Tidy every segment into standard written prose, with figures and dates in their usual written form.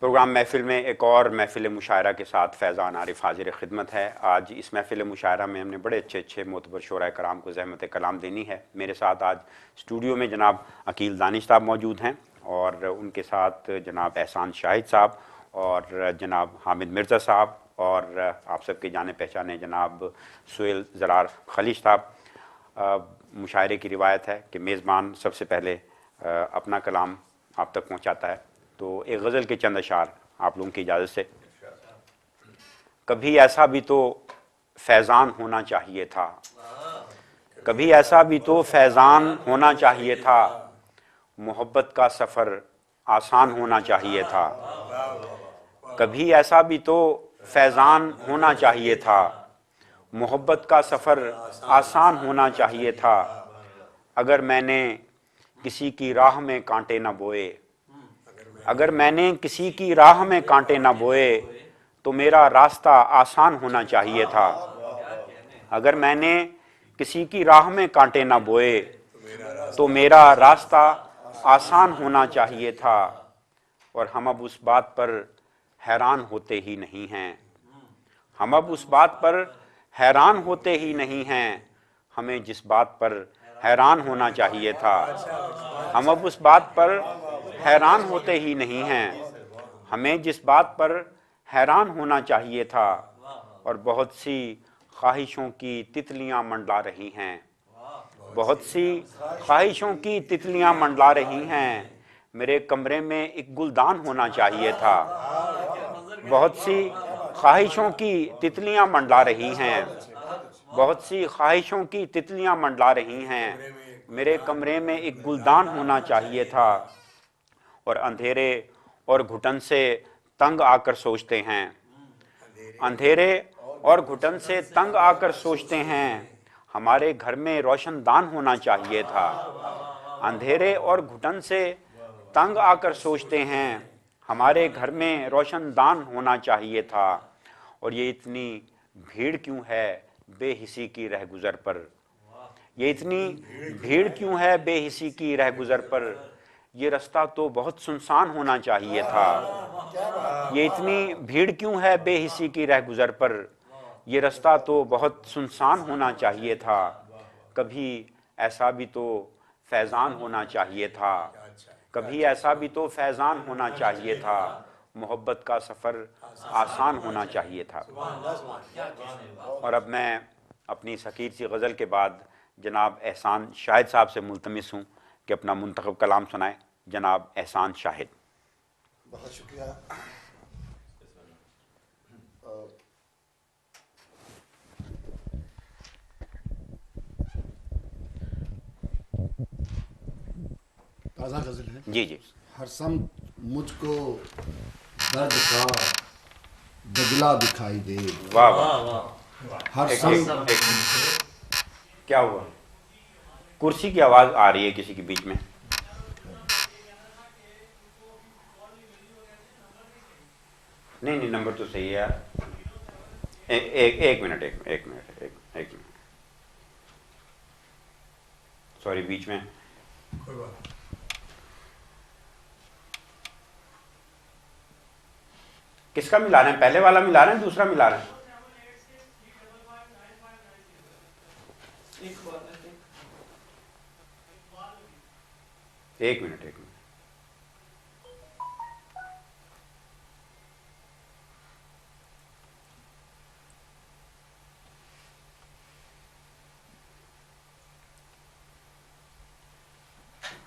Programme محفل میں ایک اور محفل مشاعرہ کے ساتھ فیضان عارف حاضر خدمت ہے۔ آج اس محفل مشاعرہ میں ہم نے بڑے اچھے معتبر شعراء کرام کو زحمت کلام دینی ہے۔ میرے ساتھ آج اسٹوڈیو میں جناب عقیل دانش صاحب موجود ہیں اور ان کے ساتھ جناب احسان شاہد صاحب اور جناب حامد مرزا صاحب اور آپ سب کے جانے پہچانے جناب سہیل زرار خلیش صاحب۔ مشاعرے کی روایت ہے کہ میزبان سب سے پہلے اپنا کلام آپ تک پہنچاتا ہے، تو ایک غزل کے چند اشعار آپ لوگوں کی اجازت سے۔ کبھی ایسا بھی تو فیضان ہونا چاہیے تھا، کبھی ایسا بھی تو فیضان ہونا چاہیے تھا، محبت کا سفر آسان ہونا چاہیے تھا۔ کبھی ایسا بھی تو فیضان ہونا چاہیے تھا، محبت کا سفر آسان ہونا چاہیے تھا۔ اگر میں نے کسی کی راہ میں کانٹے نہ بوئے، اگر میں نے کسی کی راہ میں کانٹے نہ بوئے تو میرا راستہ آسان ہونا چاہیے تھا۔ اگر میں نے کسی کی راہ میں کانٹے نہ بوئے تو میرا راستہ آسان ہونا چاہیے تھا۔ اور ہم اب اس بات پر حیران ہوتے ہی نہیں ہیں، ہم اب اس بات پر حیران ہوتے ہی نہیں ہیں، ہمیں جس بات پر حیران ہونا چاہیے تھا۔ ہم اب اس بات پر حیران ہوتے ہی نہیں ہیں، ہمیں جس بات پر حیران ہونا چاہیے تھا۔ اور بہت سی خواہشوں کی تتلیاں منڈلا رہی ہیں، بہت سی خواہشوں کی تتلیاں منڈلا رہی ہیں، میرے کمرے میں ایک گلدان ہونا چاہیے تھا۔ بہت سی خواہشوں کی تتلیاں منڈلا رہی ہیں، بہت سی خواہشوں کی تتلیاں منڈلا رہی ہیں، میرے کمرے میں ایک گلدان ہونا چاہیے تھا۔ اور اندھیرے اور گھٹن سے تنگ آ کر سوچتے ہیں، اندھیرے اور گھٹن سے تنگ آ کر سوچتے ہیں، ہمارے گھر میں روشن دان ہونا چاہیے تھا۔ اندھیرے اور گھٹن سے تنگ آ کر سوچتے ہیں، ہمارے گھر میں روشن دان ہونا چاہیے تھا۔ اور یہ اتنی بھیڑ کیوں ہے بے حسی کی رہ گزر پر، یہ اتنی بھیڑ کیوں ہے بے حسی کی رہ گزر پر، یہ رستہ تو بہت سنسان ہونا چاہیے تھا۔ یہ اتنی بھیڑ کیوں ہے بے حسی کی رہ گزر پر، یہ رستہ تو بہت سنسان ہونا چاہیے تھا۔ کبھی ایسا بھی تو فیضان ہونا چاہیے تھا، کبھی ایسا بھی تو فیضان ہونا چاہیے تھا، محبت کا سفر آسان ہونا چاہیے تھا۔ اور اب میں اپنی حقیر سی غزل کے بعد جناب احسان شاہد صاحب سے ملتمس ہوں کہ اپنا منتخب کلام سنائیں۔ جناب احسان شاہد۔ بہت شکریہ۔ تازہ غزل ہے۔ جی جی۔ ہر سمت مجھ کو درد کا دجلہ دکھائی دے، واہ واہ۔ ہر سمت کیا ہوا؟ کرسی کی آواز آ رہی ہے کسی کے بیچ میں۔ نہیں نمبر تو صحیح ہے۔ ایک منٹ سوری، بیچ میں کس کا ملا رہے ہیں؟ پہلے والا ملا رہے ہیں دوسرا ملا رہے ہیں؟ ایک منٹ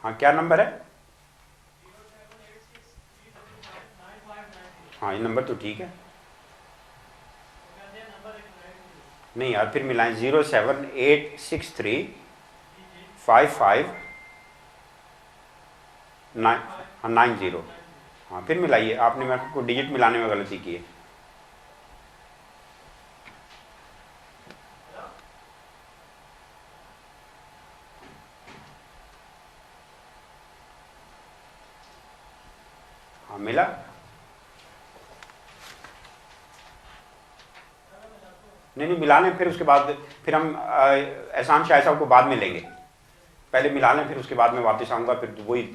ہاں کیا نمبر ہے؟ ہاں یہ نمبر تو ٹھیک ہے۔ نہیں یار پھر ملائیں 078635590۔ ہاں پھر ملائیے، آپ نے میرے کو ڈیجٹ ملانے میں غلطی کی ہے۔ ہاں ملا؟ نہیں ملا لیں، پھر اس کے بعد پھر ہم احسان شاہ صاحب کو بعد میں لیں گے۔ پہلے ملا لیں پھر اس کے بعد میں واپس آؤں گا، پھر وہی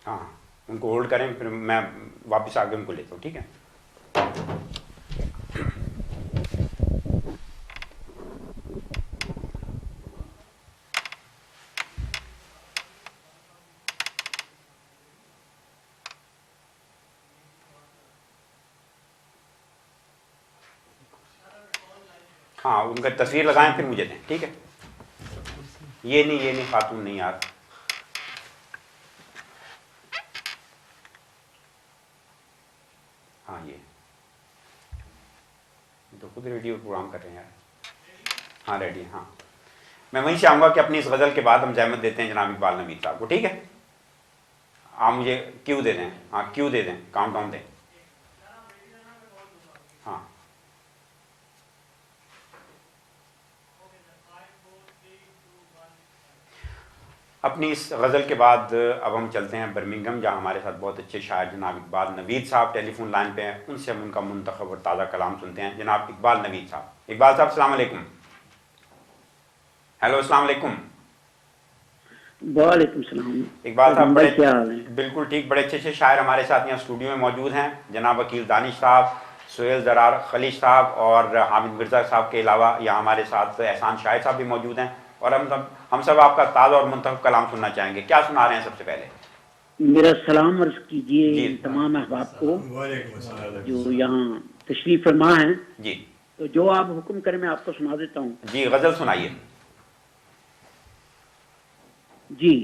ہاں ان کو ہولڈ کریں, پھر میں واپس آ کے ان کو لیتا ہوں, ٹھیک ہے. ہاں ان کا تصویر لگائیں پھر مجھے دیں, ٹھیک ہے. یہ نہیں خاتون نہیں یار. ہاں یہ تو خود ریڈیو پروگرام کر رہے ہیں یار. ہاں ریڈی, ہاں میں وہیں سے آؤں گا کہ اپنی اس غزل کے بعد ہم زحمت دیتے ہیں جناب اقبال نوید صاحب کو, ٹھیک ہے. آپ مجھے کیوں دے دیں, ہاں کیوں دے دیں, کاؤنٹ ڈاؤن دیں. ہاں اپنی اس غزل کے بعد اب ہم چلتے ہیں برمنگھم, جہاں ہمارے ساتھ بہت اچھے شاعر جناب اقبال نوید صاحب ٹیلی فون لائن پہ ہیں. ان سے ہم ان کا منتخب اور تازہ کلام سنتے ہیں. جناب اقبال نوید صاحب. اقبال صاحب السلام علیکم. ہیلو السلام علیکم. وعلیکم السلام. اقبال صاحب بھائی بڑے, کیا حال ہے؟ بالکل ٹھیک, بڑے اچھے اچھے شاعر ہمارے ساتھ یہاں اسٹوڈیو میں موجود ہیں. جناب وکیل دانش صاحب, سہیل زرار خلیش صاحب اور حامد مرزا صاحب کے علاوہ یہاں ہمارے ساتھ احسان شاہد صاحب بھی موجود ہیں. اور ہم سب آپ کا تازہ اور منتخب کلام سننا چاہیں گے. کیا سنا رہے ہیں سب سے پہلے؟ میرا سلام عرض کیجیے جی ان تمام احباب کو جو یہاں تشریف فرما ہیں. جی تو جو آپ حکم کریں میں آپ کو سنا دیتا ہوں. جی غزل سنائیے. جی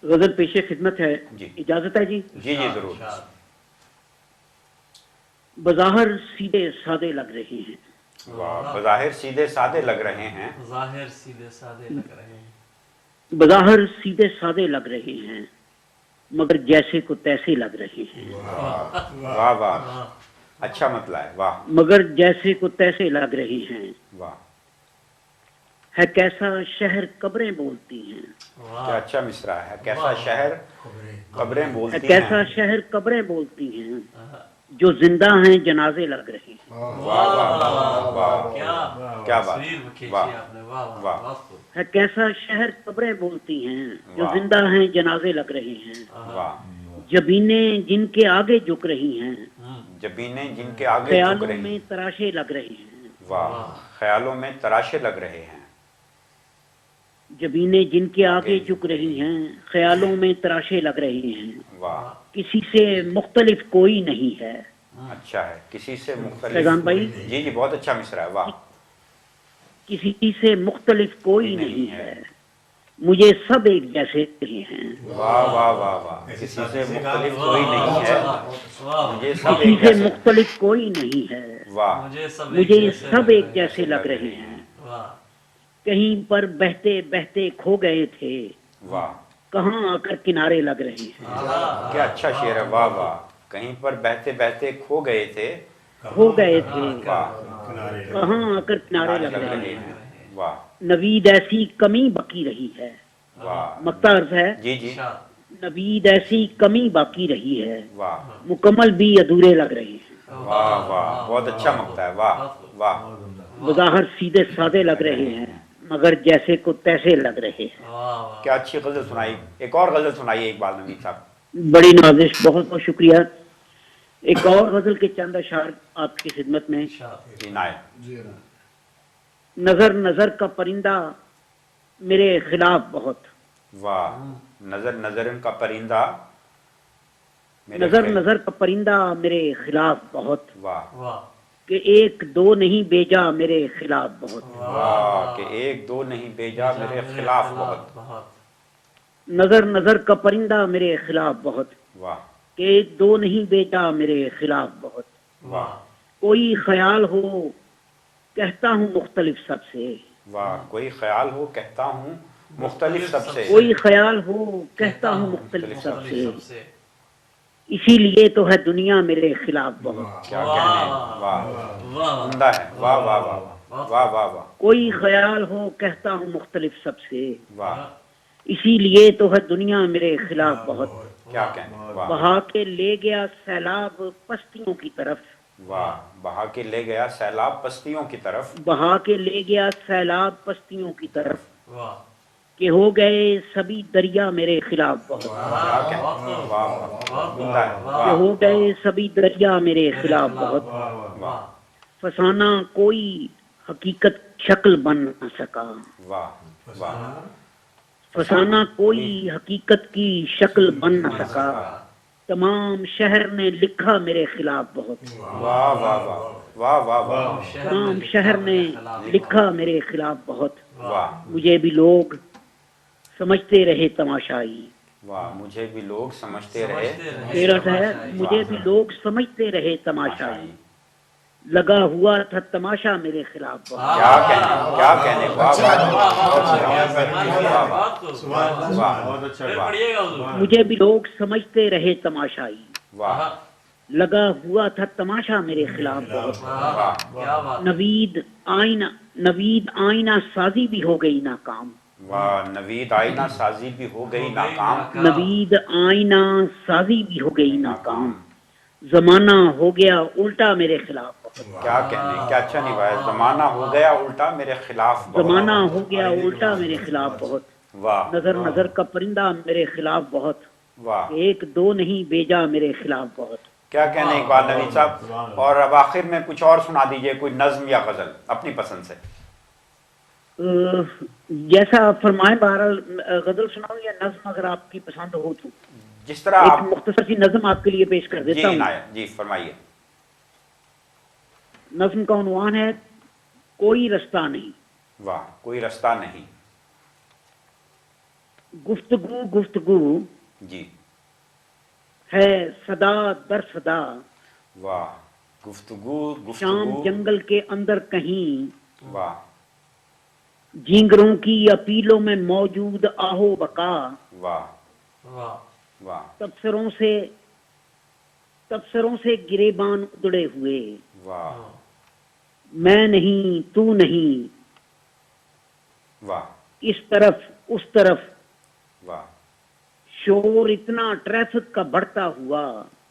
غزل پیش خدمت ہے, جی اجازت ہے جی؟ جی جی ضرور. بظاہر سیدھے سادے لگ رہے ہیں. واہ, بظاہر سیدھے سادے لگ رہے ہیں. ظاہر سیدھے سادے لگ رہے ہیں. بظاہر سیدھے سادے لگ رہے ہیں مگر جیسے کو تیسے لگ رہے ہیں. واہ واہ, اچھا مطلب ہے. واہ مگر جیسے کو تیسے لگ رہے ہیں. واہ, ہے کیسا شہر قبریں بولتی ہیں. کیا اچھا مصرع ہے. کیسا شہر قبریں ہے بولتی کیسا ہیں. شہر قبریں بولتی ہیں جو زندہ ہیں جنازے لگ رہے ہیں. واہ واہ واہ, کیا بات, واہ واہ. ہے کیسا شہر قبریں بولتی ہیں جو واہ. زندہ ہیں جنازے لگ رہے ہیں. واہ, جبینیں جن کے آگے جھک رہی ہیں جبینیں جن کے آگے جھک خیالوں رہی میں ہیں. تراشے لگ رہے ہیں. واہ, خیالوں میں تراشے لگ رہے ہیں. جبینیں جن کے آگے جھک رہی ہیں خیالوں میں تراشے لگ رہے ہیں. واہ, کسی سے مختلف کوئی نہیں ہے. اچھا ہے. کسی سے مختلف, فیضان بھائی جی جی بہت اچھا مصرع ہے. واہ, کسی سے مختلف کوئی نہیں ہے مجھے سب ایک جیسے ہیں. واہ واہ واہ واہ, کسی سے مختلف کوئی نہیں ہے مجھے سب کسی ایک سے جیسے. مختلف کوئی نہیں ہے واہ, مجھے سب ایک جیسے لگ رہے ہیں. واہ کہیں پر بہتے بہتے کھو گئے تھے واہ, کہاں آ کر کنارے لگ رہے ہیں. کیا اچھا شعر ہے. واہ واہ, کہیں پر بہتے بہتے کھو گئے تھے کھو گئے تھے واہ, کہاں آ کر کنارے کنارے لگ رہے ہیں. واہ نوید ایسی کمی باقی رہی ہے. واہ, مقطع عرض ہے جی جی نوید ایسی کمی باقی رہی ہے واہ مکمل بھی ادھورے لگ رہے ہیں. واہ واہ, بہت اچھا مقطع ہے. واہ واہ, بظاہر سیدھے سادے لگ رہے ہیں مگر جیسے کو تیسے لگ رہے ہیں. کیا اچھی غزل سنائی. ایک اور غزل سنائیے اقبال نوید صاحب. بڑی نوازش, بہت بہت شکریہ. ایک اور غزل کے چند اشعار آپ کی خدمت میں. جی نائب. نظر نظر کا پرندہ میرے خلاف بہت. واہ, نظر نظر کا پرندہ نظر نظر کا پرندہ میرے خلاف بہت. واہ, کہ ایک دو نہیں بیجا میرے خلاف بہت. واہ, کہ ایک دو نہیں بیجا میرے خلاف بہت. نظر نظر کا پرندہ میرے خلاف بہت. واہ, کہ ایک دو نہیں بیجا میرے خلاف بہت. واہ کوئی خیال ہو کہتا ہوں مختلف سب سے. واہ, کوئی خیال ہو کہتا ہوں مختلف سب سے. کوئی خیال ہو کہتا ہوں مختلف سب سے. اسی لیے تو ہے دنیا میرے خلاف بہت. کیا کہنے. واہ, عمدہ ہے. واہ واہ واہ واہ واہ واہ. کوئی خیال ہو کہتا ہوں مختلف سب سے. واہ, اسی لیے تو ہے دنیا میرے خلاف بہت. کیا کہنے. واہ بہا کے لے گیا سیلاب پستیوں کی طرف. واہ, بہا کے لے گیا سیلاب پستیوں کی طرف. بہا کے لے گیا سیلاب پستیوں کی طرف. کہ ہو گئے سبھی دریا میرے خلاف بہت، کیا کہنے واہ واہ عمدہ ہے کہ واہ ہو گئے سبھی دریا میرے خلاف بہت، واہ فسانہ کوئی حقیقت شکل بن نہ سکا، واہ واہ فسانہ کوئی حقیقت کی شکل بن نہ سکا، تمام شہر نے لکھا میرے خلاف بہت، واہ واہ واہ واہ واہ واہ تمام شہر نے لکھا میرے خلاف بہت، واہ مجھے بھی لوگ سمجھتے رہے تماشائی، واہ مجھے بھی لوگ سمجھتے رہے تیرا ہے مجھے بھی لوگ سمجھتے رہے تماشائی، لگا ہوا تھا تماشا میرے خلاف بہت، کیا کہنے واہ واہ مجھے بھی لوگ سمجھتے رہے تماشائی، واہ لگا ہوا تھا تماشا میرے خلاف بہت، واہ نوید آئینہ سازی بھی ہو گئی ناکام، واہ نوید آئینہ سازی بھی ہو گئی ناکام نوید آئینہ سازی بھی ہو گئی ناکام، زمانہ ہو گیا الٹا میرے خلاف بہت، کیا کہنے کیا اچھا نہیں ہوا ہے زمانہ ہو گیا الٹا میرے خلاف بہت زمانہ ہو گیا الٹا میرے خلاف بہت، واہ نظر نظر کا پرندہ میرے خلاف بہت، واہ ایک دو نہیں بیجا میرے خلاف بہت، کیا کہنے اقبال نوید صاحب اور اب آخر میں کچھ اور سنا دیجئے کوئی نظم یا غزل اپنی پسند سے جیسا فرمائے بہرحال غزل سناؤں یا نظم اگر آپ کی پسند ہو تو جس طرح ایک آپ مختصر سی نظم آپ کے لیے پیش کر جی دیتا ہوں، عنایت جی فرمائیے نظم کا عنوان ہے کوئی رستہ نہیں، واہ کوئی رستہ نہیں گفتگو گفتگو جی ہے صدا در صدا، واہ گفتگو شام گفتگو جنگل کے اندر کہیں، واہ جینگروں کی اپیلوں میں موجود آہو بقا، واہ واہ تبصروں سے گریبان ادڑے ہوئے، واہ میں نہیں تو نہیں، واہ اس طرف اس طرف، واہ شور اتنا ٹریفک کا بڑھتا ہوا،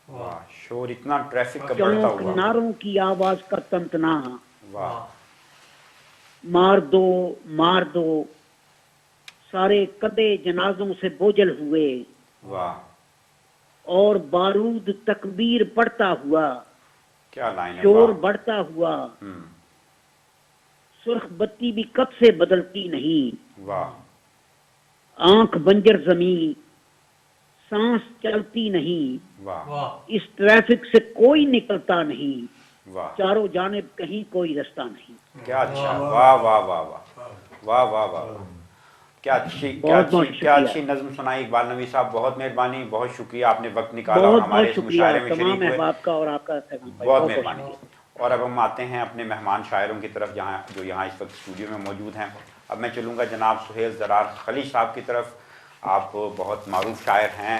واہ شور اتنا ٹریفک کا بڑھتا چونک ہوا ناروں کی آواز کا تنتنا، واہ مار دو سارے قدے جنازوں سے بوجھل ہوئے، واہ اور بارود تکبیر پڑتا ہوا، کیا لائن ہے شور واہ بڑھتا ہوا، ہم، سرخ بتی بھی کب سے بدلتی نہیں، واہ آنکھ بنجر زمین سانس چلتی نہیں، واہ اس ٹریفک سے کوئی نکلتا نہیں، واہ چاروں جانب کہیں کوئی رستہ نہیں، کیا اچھا واہ واہ واہ واہ واہ واہ واہ کیا اچھی بہت بہت کیا شکریہ۔ اچھی نظم سنائی اقبال نوید صاحب بہت مہربانی بہت شکریہ آپ نے وقت نکالا اور بہت ہمارے بہت اس شکریہ مشاعرے میں تمام شریک ہوئے احباب کا اور آپ کا سبھی بھائی، بہت مہربانی اور اب ہم آتے ہیں اپنے مہمان شاعروں کی طرف جو یہاں اس وقت اسٹوڈیو میں موجود ہیں اب میں چلوں گا جناب سہیل زرار خلیش صاحب کی طرف آپ بہت معروف شاعر ہیں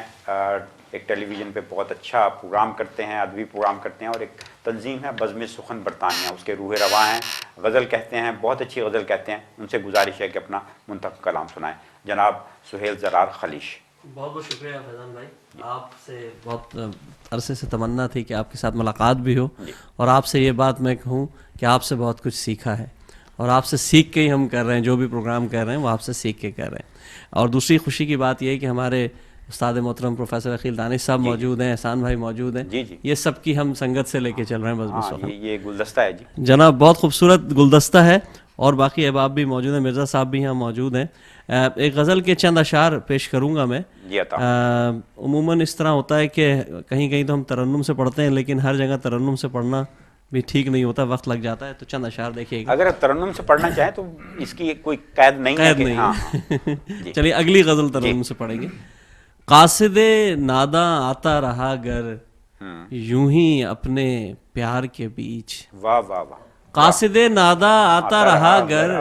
ایک ٹیلی ویژن پہ بہت اچھا پروگرام کرتے ہیں ادبی پروگرام کرتے ہیں اور ایک تنظیم ہے بزم سخن برطانیہ اس کے روح رواں ہیں غزل کہتے ہیں بہت اچھی غزل کہتے ہیں ان سے گزارش ہے کہ اپنا منتخب کلام سنائیں جناب سہیل زرار خلیش بہت بہت شکریہ فیضان بھائی آپ سے بہت عرصے سے تمنا تھی کہ آپ کے ساتھ ملاقات بھی ہو اور آپ سے یہ بات میں کہوں کہ آپ سے بہت کچھ سیکھا ہے اور آپ سے سیکھ کے ہی ہم کر رہے ہیں جو بھی پروگرام کر رہے ہیں وہ آپ سے سیکھ کے کر رہے ہیں اور دوسری خوشی کی بات یہ ہے کہ ہمارے استاد محترم پروفیسر عقیل دانش صاحب موجود ہیں احسان بھائی موجود ہیں یہ سب کی ہم سنگت سے لے کے چل رہے ہیں بزم سخن یہ گلدستہ ہے جی جناب بہت خوبصورت گلدستہ ہے اور باقی احباب بھی موجود ہیں مرزا صاحب بھی یہاں موجود ہیں ایک غزل کے چند اشعار پیش کروں گا میں عموماً اس طرح ہوتا ہے کہ کہیں کہیں تو ہم ترنم سے پڑھتے ہیں لیکن ہر جگہ ترنم سے پڑھنا بھی ٹھیک نہیں ہوتا وقت لگ جاتا ہے تو چند اشعار دیکھیے گا اگر ترنم سے پڑھنا چاہیں تو اس کی کوئی قید نہیں ہے چلیے اگلی غزل ترنم سے پڑھیں گے قاصد ناداں آتا رہا گر یوں ہی اپنے پیار کے بیچ واہ واہ واہ قاصد ناداں آتا رہا گر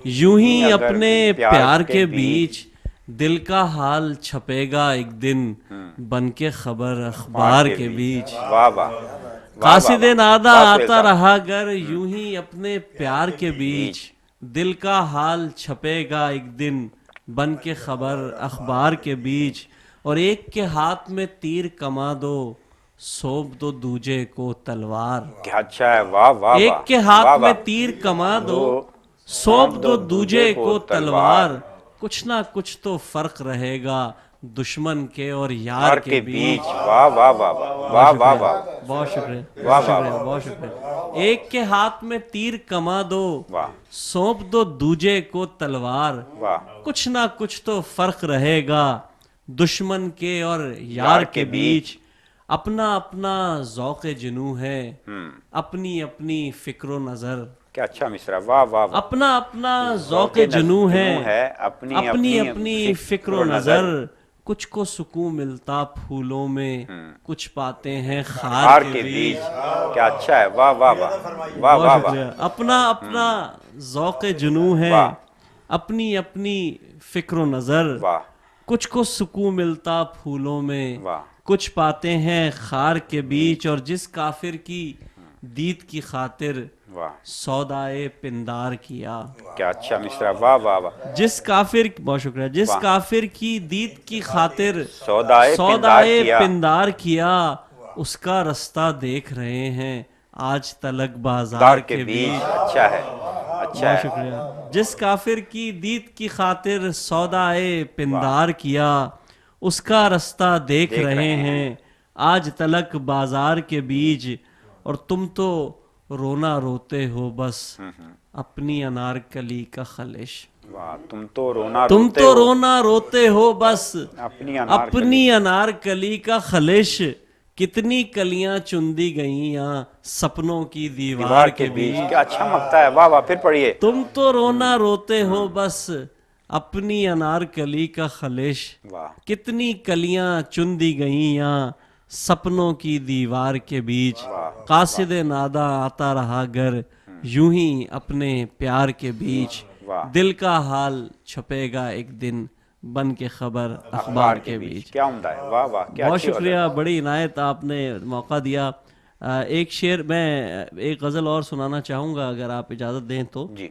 یوں ہی اپنے پیار کے بیچ دل کا حال چھپے گا ایک دن بن کے خبر اخبار کے بیچ قاصد ناداں آتا رہا گر یوں ہی اپنے پیار کے بیچ دل کا حال چھپے گا ایک دن بن کے خبر اخبار کے بیچ اور ایک کے ہاتھ میں تیر کما دو سونپ دو دوجے کو تلوار کیا اچھا ہے واہ واہ ایک کے ہاتھ میں تیر کما دو سونپ دو دوجے کو تلوار کچھ نہ کچھ تو فرق رہے گا دشمن کے اور یار کے بیچ. واہ واہ واہ واہ واہ واہ. بہت شکریہ بہت شکریہ بہت شکریہ. ایک کے ہاتھ میں تیر کما دو, سونپ دو دوجے کو تلوار, کچھ نہ کچھ تو فرق رہے گا دشمن کے اور یار کے بیچ. اپنا اپنا ذوق جنوں ہے, اپنی اپنی فکر و نظر. کیا اچھا مصرع, واہ واہ. اپنا اپنا ذوق جنوں ہے, اپنی اپنی فکر و نظر. کچھ کو سکون ملتا پھولوں میں, کچھ پاتے ہیں خار کے بیچ. کیا اچھا ہے, واہ واہ واہ واہ واہ واہ. اپنا اپنا ذوق جنوں ہے, اپنی اپنی فکر و نظر. کچھ کو سکون ملتا پھولوں میں, کچھ پاتے ہیں خار کے بیچ. اور جس کافر کی دید کی خاطر سودائے پندار کیا. کیا اچھا مصرع, واہ واہ واہ. جس کافر, بہت شکریہ, جس کافر کی دید کی خاطر سودائے پندار کیا, اس کا رستہ دیکھ رہے ہیں آج تلک بازار کے بیچ. اچھا ہے, اچھا ہے. بہت شکریہ. جس کافر کی دید کی خاطر سودائے پندار کیا, اس کا رستہ دیکھ رہے ہیں آج تلک بازار کے بیچ. اور تم تو رونا روتے ہو بس اپنی انارکلی کا خلش. تم تو رونا روتے ہو بس اپنی انارکلی کا خلش. کتنی کلیاں چن دی گئیں یہاں سپنوں کی دیوار کے بیچ. کیا اچھا مکتا ہے, واہ واہ. پھر پڑھیے. تم تو رونا روتے ہو بس اپنی انارکلی کا خلش. کتنی کلیاں چن دی گئیں یہاں سپنوں کی دیوار کے بیچ. قاصد نادا آتا رہا گھر یوں ہی اپنے پیار کے بیچ. دل کا حال چھپے گا ایک دن بن کے خبر اخبار کے بیچ. کیا عمدہ ہے, واہ واہ. بہت شکریہ, بڑی عنایت آپ نے موقع دیا. ایک شعر میں ایک غزل اور سنانا چاہوں گا اگر آپ اجازت دیں تو. جی.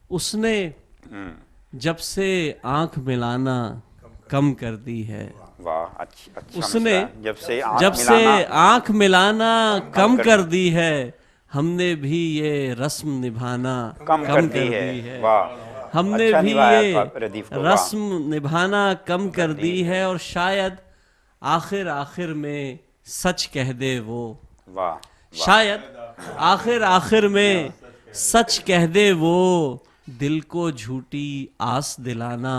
اس نے جب سے آنکھ ملانا کم کر دی ہے. اس نے جب سے آنکھ ملانا کم کر دی ہے, ہم نے بھی یہ رسم نبھانا کم کر دی ہے. ہم نے بھی یہ رسم نبھانا کم کر دی ہے. اور شاید آخر میں سچ کہہ دے وہ, شاید آخر میں سچ کہہ دے وہ, دل کو جھوٹی آس دلانا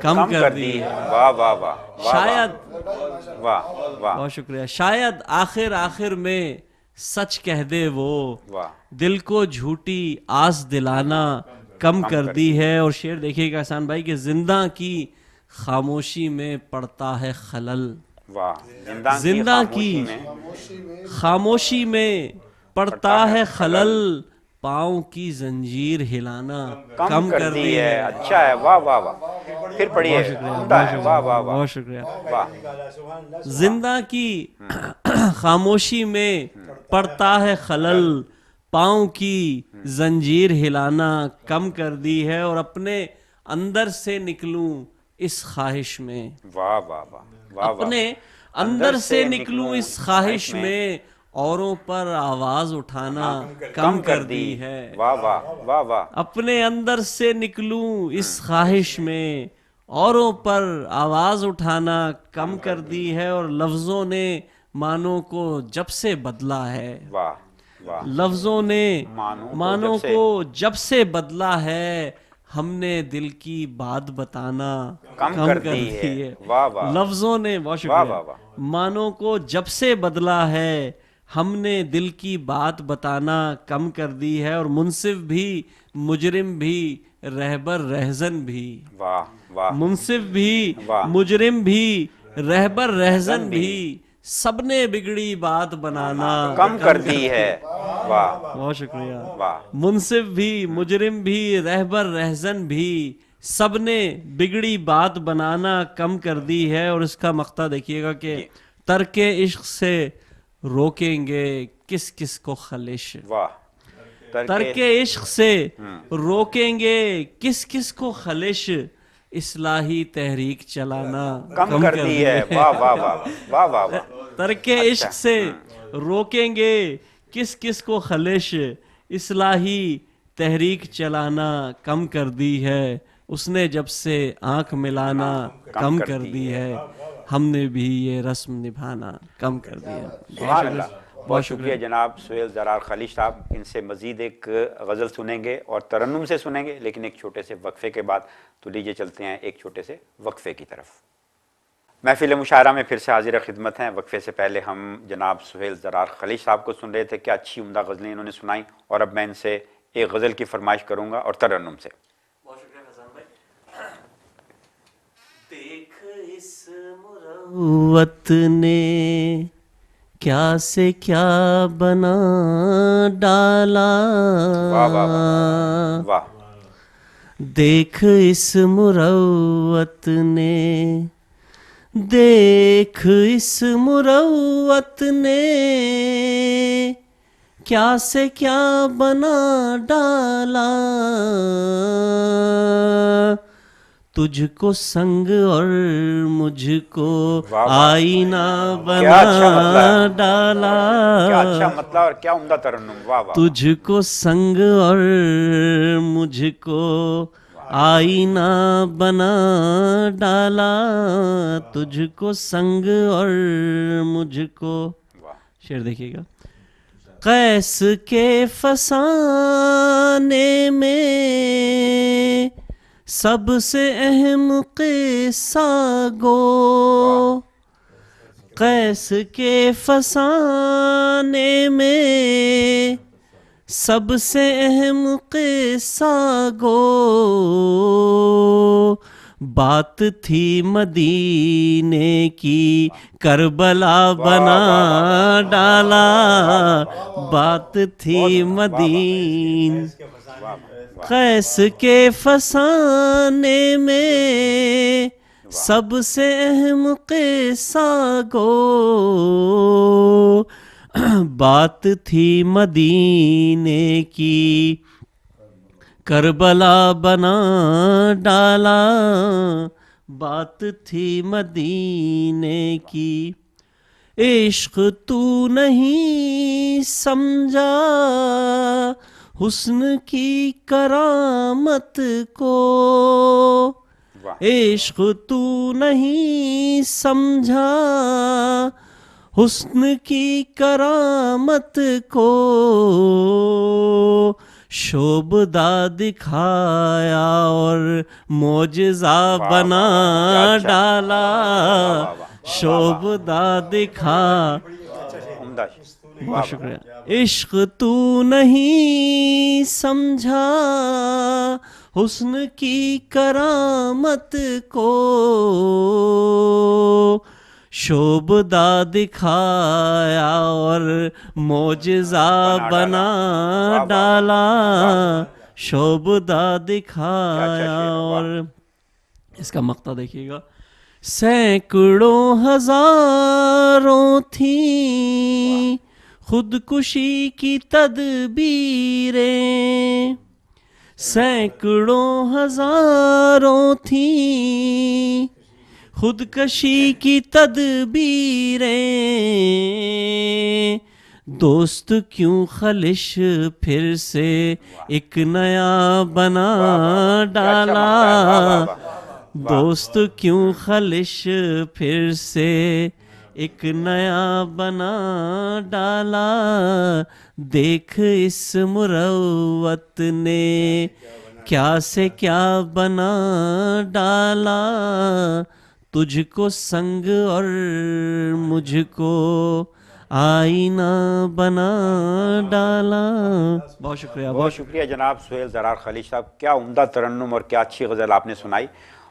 کم کر دی ہے. شاید, بہت شکریہ, شاید آخر میں سچ کہہ دے وہ, دل کو جھوٹی آس دلانا کم کر دی ہے. اور شعر دیکھیے گا احسان بھائی کہ زندہ کی خاموشی میں پڑتا ہے خلل. زندہ کی خاموشی میں پڑتا ہے خلل, پاؤں کی زنجیر ہلانا کم کر دی ہے. اچھا ہے, واہ واہ واہ. پھر پڑھیے. بہت شکریہ. زندہ کی خاموشی میں پڑتا ہے خلل, پاؤں کی زنجیر ہلانا کم کر دی ہے. اور اپنے اندر سے نکلوں اس خواہش میں, اپنے اندر سے نکلوں اس خواہش میں, اوروں پر آواز اٹھانا کم کر دی ہے. اپنے اندر سے نکلوں اس خواہش میں, اوروں پر آواز اٹھانا کم کر دی ہے. اور لفظوں نے معنوں کو جب سے بدلا ہے, لفظوں نے معنوں کو جب سے بدلا ہے, ہم نے دل کی بات بتانا کم کر دی ہے. لفظوں نے, بہت شکریہ, معنوں کو جب سے بدلا ہے, ہم نے دل کی بات بتانا کم کر دی ہے. اور منصف بھی مجرم بھی رہبر رہزن بھی, منصف بھی مجرم بھی رہبر رہزن بھی, سب نے بگڑی بات بنانا کم کر دی ہے. بہت شکریہ. منصف بھی مجرم بھی رہبر رہزن بھی, سب نے بگڑی بات بنانا کم کر دی ہے. اور اس کا مقطع دیکھیے گا کہ ترک عشق سے روکیں گے کس کس کو خلش. ترک عشق سے روکیں گے کس کس کو خلش, اصلاحی تحریک چلانا کم کر دی ہے. ترک عشق سے روکیں گے کس کس کو خلش, اصلاحی تحریک چلانا کم کر دی ہے، اس نے جب سے آنکھ ملانا کم کر دی ہے، ہم نے بھی یہ رسم نبھانا کم کر دیا۔ سبحان اللہ، بہت شکریہ جناب سہیل زرار خلیش صاحب۔ ان سے مزید ایک غزل سنیں گے اور ترنم سے سنیں گے، لیکن ایک چھوٹے سے وقفے کے بعد۔ تو لیجئے چلتے ہیں ایک چھوٹے سے وقفے کی طرف۔ محفل مشاعرہ میں پھر سے حاضر خدمت ہیں۔ وقفے سے پہلے ہم جناب سہیل زرار خلیش صاحب کو سن رہے تھے، کیا اچھی عمدہ غزلیں انہوں نے سنائیں، اور اب میں ان سے ایک غزل کی فرمائش کروں گا اور ترنم سے۔ بہت شکریہ فیضان بھائی۔ دیکھ اس مروت نے کیا سے کیا بنا ڈالا، واہ واہ واہ واہ۔ دیکھ اس مروت نے، دیکھ اس مروت نے کیا سے کیا بنا ڈالا، تجھ کو سنگ اور مجھ کو آئینہ بنا ڈالا، کیا اچھا مطلب اور کیا عمدہ ترنم، واہ واہ۔ تجھ کو سنگ اور مجھ کو آئینہ بنا ڈالا، تجھ کو سنگ اور مجھ کو۔ شعر دیکھیے گا۔ قیس کے فسانے میں سب سے اہم قصہ گو، قیس کے فسانے میں سب سے اہم قصہ گو، بات تھی مدینے کی کربلا بنا ڈالا، بات تھی مدینے قیس کے فسانے میں سب سے اہم قصہ گو، بات تھی مدینے کی کربلا بنا ڈالا، بات تھی مدینے کی۔ عشق تو نہیں سمجھا حسن کی کرامت کو، عشق تو نہیں سمجھا حسن کی کرامت کو، شوبدہ دکھایا اور معجزہ بنا ڈالا، شوبدہ دکھا۔ بہت شکریہ۔ عشق تو نہیں سمجھا حسن کی کرامت کو، شوبدہ دکھایا اور معجزہ بنا ڈالا، شوبدہ دکھایا اور۔ اس کا مقطع دیکھیے گا۔ سینکڑوں ہزاروں تھیں خودکشی کی تدبیریں، سینکڑوں ہزاروں تھیں خودکشی کی تدبیریں، دوست کیوں خلش پھر سے ایک نیا بنا ڈالا، دوست کیوں خلش پھر سے ایک نیا بنا ڈالا، دیکھ اس مروت نے کیا سے کیا بنا ڈالا، تجھ کو سنگ اور مجھ کو آئینہ بنا ڈالا۔ بہت شکریہ، بہت شکریہ جناب سہیل زرار خلیش صاحب، کیا عمدہ ترنم اور کیا اچھی غزل آپ نے سنائی۔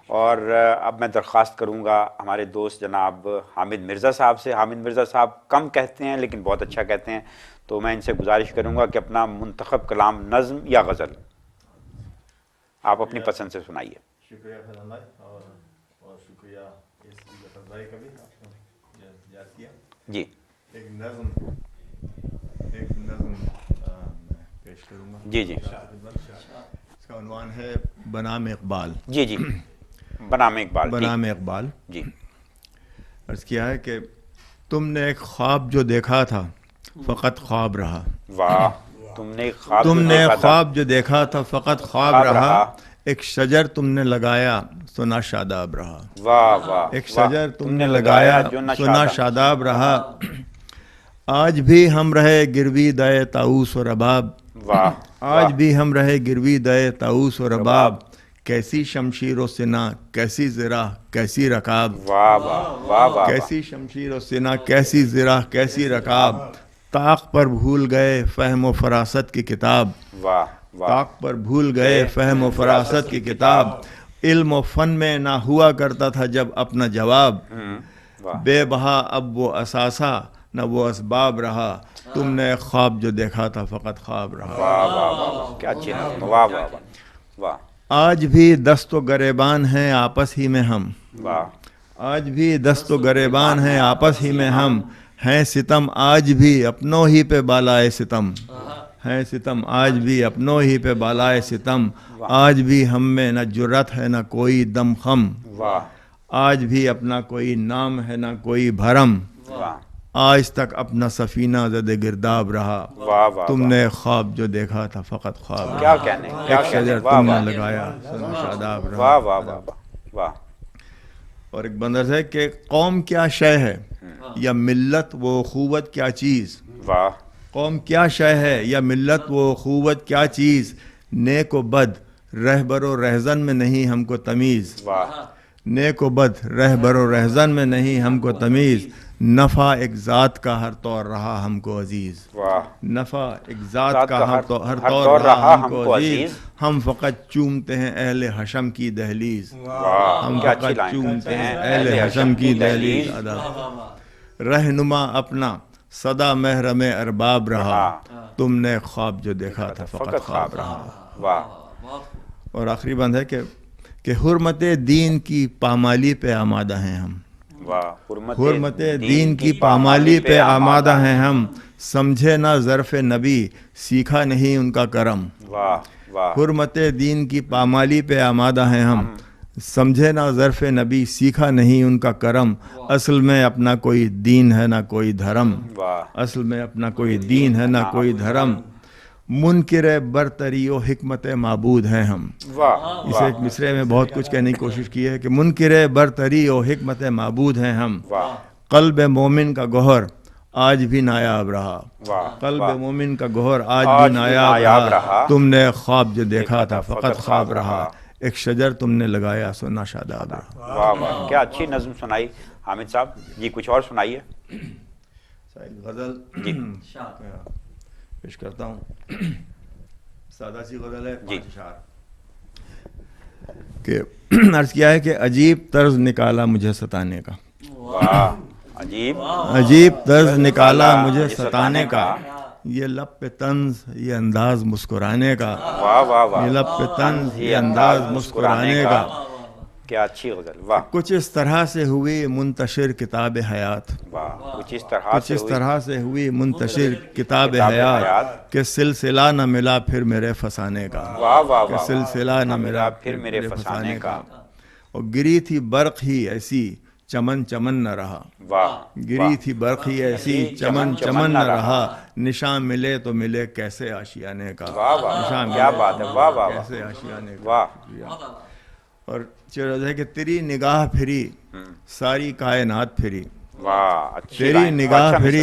اور اب میں درخواست کروں گا ہمارے دوست جناب حامد مرزا صاحب سے۔ حامد مرزا صاحب کم کہتے ہیں لیکن بہت اچھا کہتے ہیں، تو میں ان سے گزارش کروں گا کہ اپنا منتخب کلام نظم یا غزل آپ اپنی پسند سے سنائیے۔ شکریہ فیضان بھائی، اور شکریہ اس ظفر بھائی کا بھی آپ کو یاد کیا۔ جی ایک نظم میں پیش کروں گا۔ جی جی، اس کا عنوان ہے بنام اقبال۔ جی جی، بنام اقبال۔ بنام اقبال۔ جی، عرض کیا ہے کہ تم نے ایک خواب جو دیکھا تھا فقط خواب رہا، واہ تم نے خواب جو دیکھا تھا فقط خواب رہا، ایک شجر تم نے لگایا سنا شاداب رہا. واہ واہ. ایک شجر تم نے لگایا سنا شاداب رہا. آج بھی ہم رہے گروی دے طاؤس و رباب. واہ. آج بھی ہم رہے گروی دے طاؤس و رباب. کیسی شمشیر و سنا کیسی زرہ کیسی رکاب. واہ واہ واہ واہ. کیسی شمشیر و سنا کیسی زرہ کیسی رکاب. طاق پر بھول گئے فہم و فراست کی کتاب. واہ واہ. طاق پر بھول گئے فہم و فراست کی کتاب. علم و فن میں نہ ہوا کرتا تھا جب اپنا جواب. بے بہا اب وہ اثاثہ نہ وہ اسباب رہا. تم نے خواب جو دیکھا تھا فقط خواب رہا. واہ واہ واہ. کیا اچھی. واہ واہ واہ. آج بھی دست و گریبان ہیں آپس ہی میں ہم. واہ. آج بھی دست و گریبان ہیں آپس ہی میں ہم. ہیں ستم آج بھی اپنوں ہی پہ بالائے ستم. ہیں ستم آج بھی اپنوں ہی پہ بالائے ستم. آج بھی ہم میں نہ جرت ہے نہ کوئی دم خم. واہ. آج بھی اپنا کوئی نام ہے نہ کوئی بھرم. واہ. آج تک اپنا سفینہ زد گرداب رہا. واہ واہ. تم نے خواب جو دیکھا تھا فقط خواب. کیا کہنے. کیا ایک شجر واہ تم نے واہ. لگایا سنا شاداب رہا. واہ واہ واہ واہ. اور ایک بندر ہے کہ قوم کیا شے ہے یا ملت و اخوت کیا چیز. واہ. قوم کیا شے ہے یا ملت و اخوت کیا چیز. نیک و بد رہبر و رہزن میں نہیں ہم کو تمیز. واہ. نیک و بد رہبر و رہزن میں نہیں ہم کو تمیز. نفع ایک ذات کا ہر طور رہا ہم کو عزیز. واہ. نفع ایک ذات کا ہر طور رہا ہم کو عزیز. ہم فقط چومتے ہیں اہل حشم کی دہلیز. ہم فقط چومتے ہیں اہل حشم کی دہلیز. رہنما اپنا صدا محرم ارباب رہا. تم نے خواب جو دیکھا تھا فقط خواب رہا. واہ. اور آخری بند ہے کہ حرمت دین کی پامالی پہ آمادہ ہیں ہم. حرمت دین کی پامالی پہ آمادہ ہیں ہم. سمجھے نہ ظرف نبی سیکھا نہیں ان کا کرم. واہ واہ. حرمت دین کی پامالی پہ آمادہ ہیں ہم. سمجھے نہ ظرف نبی سیکھا نہیں ان کا کرم. اصل میں اپنا کوئی دین ہے نہ کوئی دھرم. اصل میں اپنا کوئی دین ہے نہ کوئی دھرم. منکر برتری و حکمت معبود ہیں ہم. اسے ایک مصرے میں بہت کچھ کہنے کی کوشش کی ہے کہ منکر برتری و حکمت معبود ہیں ہم. قلب مومن کا گوہر آج بھی نایاب رہا. قلب مومن کا گوہر آج بھی نایاب رہا. تم نے خواب جو دیکھا تھا فقط خواب رہا. ایک شجر تم نے لگایا سنا شاداب رہا. واہ واہ. کیا اچھی نظم سنائی حامد صاحب جی. کچھ اور سنائیے. غزل جی پیش کرتا ہوں. سادہ سی غزل ہے. جی. کہ عرض کیا ہے کہ عجیب طرز نکالا مجھے ستانے کا. واہ. عجیب طرز نکالا مجھے ستانے کا. یہ لب پہ طنز یہ انداز مسکرانے کا. واہ واہ واہ. یہ لب پہ طنز یہ انداز مسکرانے کا. کیا اچھی غزل. واہ. کچھ اس طرح سے ہوئی منتشر کتاب حیات. واہ. کچھ اس طرح سے ہوئی منتشر کتاب حیات کہ سلسلہ نہ ملا پھر میرے فسانے کا. واہ واہ. کہ سلسلہ نہ ملا پھر میرے فسانے کا. اور گری تھی برق ہی ایسی چمن چمن نہ رہا. واہ. گری تھی برق ہی ایسی چمن چمن نہ رہا. نشان ملے تو ملے کیسے آشیانے کا. واہ واہ. کیا بات ہے. واہ واہ. کیسے آشیانے کا. واہ. اور چیز ہے کہ تیری نگاہ پھری ساری کائنات پھری. واہ. تیری نگاہ پھری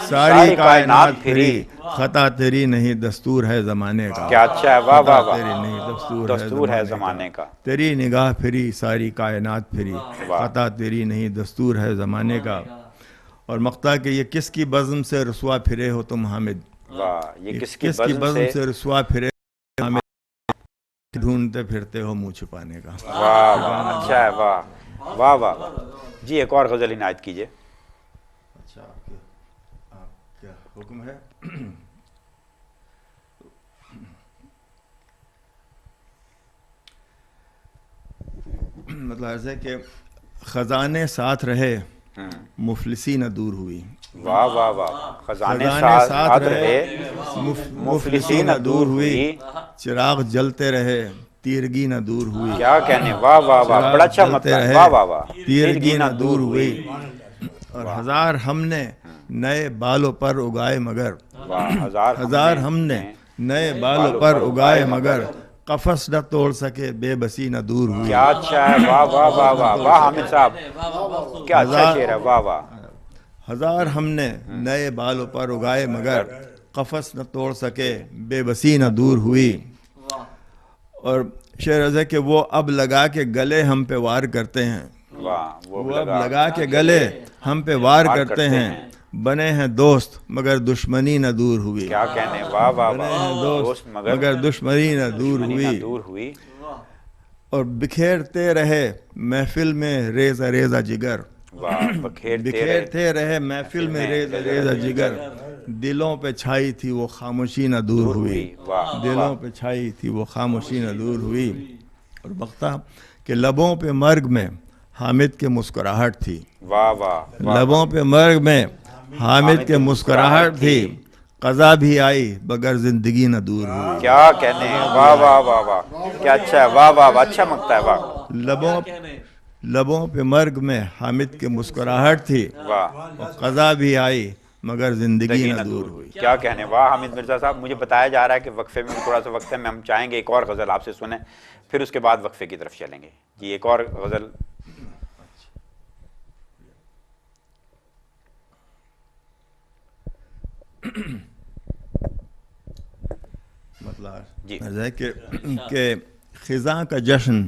ساری کائنات پھری. خطا تیری نہیں دستور ہے زمانے کا. کیا اچھا ہے. واہ واہ واہ. تیری نہیں دستور ہے زمانے کا. تیری نگاہ پھری ساری کائنات پھری. خطا تیری نہیں دستور ہے زمانے کا. اور مقطع کہ یہ کس کی بزم سے رسوا پھرے ہو تم حامد. واہ. یہ کس کی بزم سے رسوا پھرے حامد. ڈھونڈتے پھرتے ہو منہ چھپانے کا. واہ واہ. اچھا ہے. واہ واہ واہ. جی ایک اور غزل عنایت کیجیے. اچھا کیا حکم ہے. مطلب ایسے کہ خزانے ساتھ رہے مفلسی نہ دور ہوئی. واہ واہ واہ. خزانے ساتھ رہے مفلسی نہ دور ہوئی. چراغ جلتے رہے تیرگی نہ دور ہوئی. کیا کہنے. واہ واہ واہ. بڑا اچھا مطلب. واہ واہ واہ. تیرگی نہ دور ہوئی. اور ہزار ہم نے نئے بالوں پر اگائے مگر ہزار ہم نے نئے بالوں پر اگائے مگر قفس نہ توڑ سکے، بے بسی نہ دور ہوئی. کیا اچھا ہے، واہ واہ واہ واہ واہ حامد صاحب، کیا اچھا شعر ہے، واہ واہ. ہزار ہم نے نئے بالوں پر اگائے مگر قفس نہ توڑ سکے، بے بسی نہ دور ہوئی. اور شعر عرض ہے کہ وہ اب لگا کے گلے ہم پہ وار کرتے ہیں، وہ اب لگا کے گلے ہم پہ وار کرتے ہیں، بنے ہیں دوست مگر دشمنی نہ دور ہوئی. کیا کہنے، واہ واہ بنے واہ، ہیں دوست مگر دشمنی نہ دور ہوئی. اور بکھیرتے رہے محفل میں ریزہ ریزہ جگر، بکھیرتے رہے محفل میں ریزہ ریزہ جگر، دلوں پہ چھائی تھی وہ خاموشی نہ دور ہوئی، دلوں پہ چھائی تھی وہ خاموشی نہ دور ہوئی. اور بختہ کہ لبوں پہ مرگ میں حامد کے مسکراہٹ تھی، واہ واہ، لبوں پہ مرگ میں حامد کے مسکراہٹ تھی، قضا بھی آئی مگر زندگی نہ دور ہوئی. کیا کہنے، واہ واہ واہ واہ، کیا اچھا ہے، واہ واہ واہ، اچھا مگتا ہے، واہ. لبوں پہ مرگ میں حامد کے مسکراہٹ تھی، قضا بھی آئی مگر زندگی نہ دور ہوئی. کیا کہنے، واہ حامد مرزا صاحب. مجھے بتایا جا رہا ہے کہ وقفے میں تھوڑا سا وقت ہے، میں ہم چاہیں گے ایک اور غزل آپ سے سنیں، پھر اس کے بعد وقفے کی طرف چلیں گے. جی ایک اور غزل. جی ہے کہ خزاں کا جشن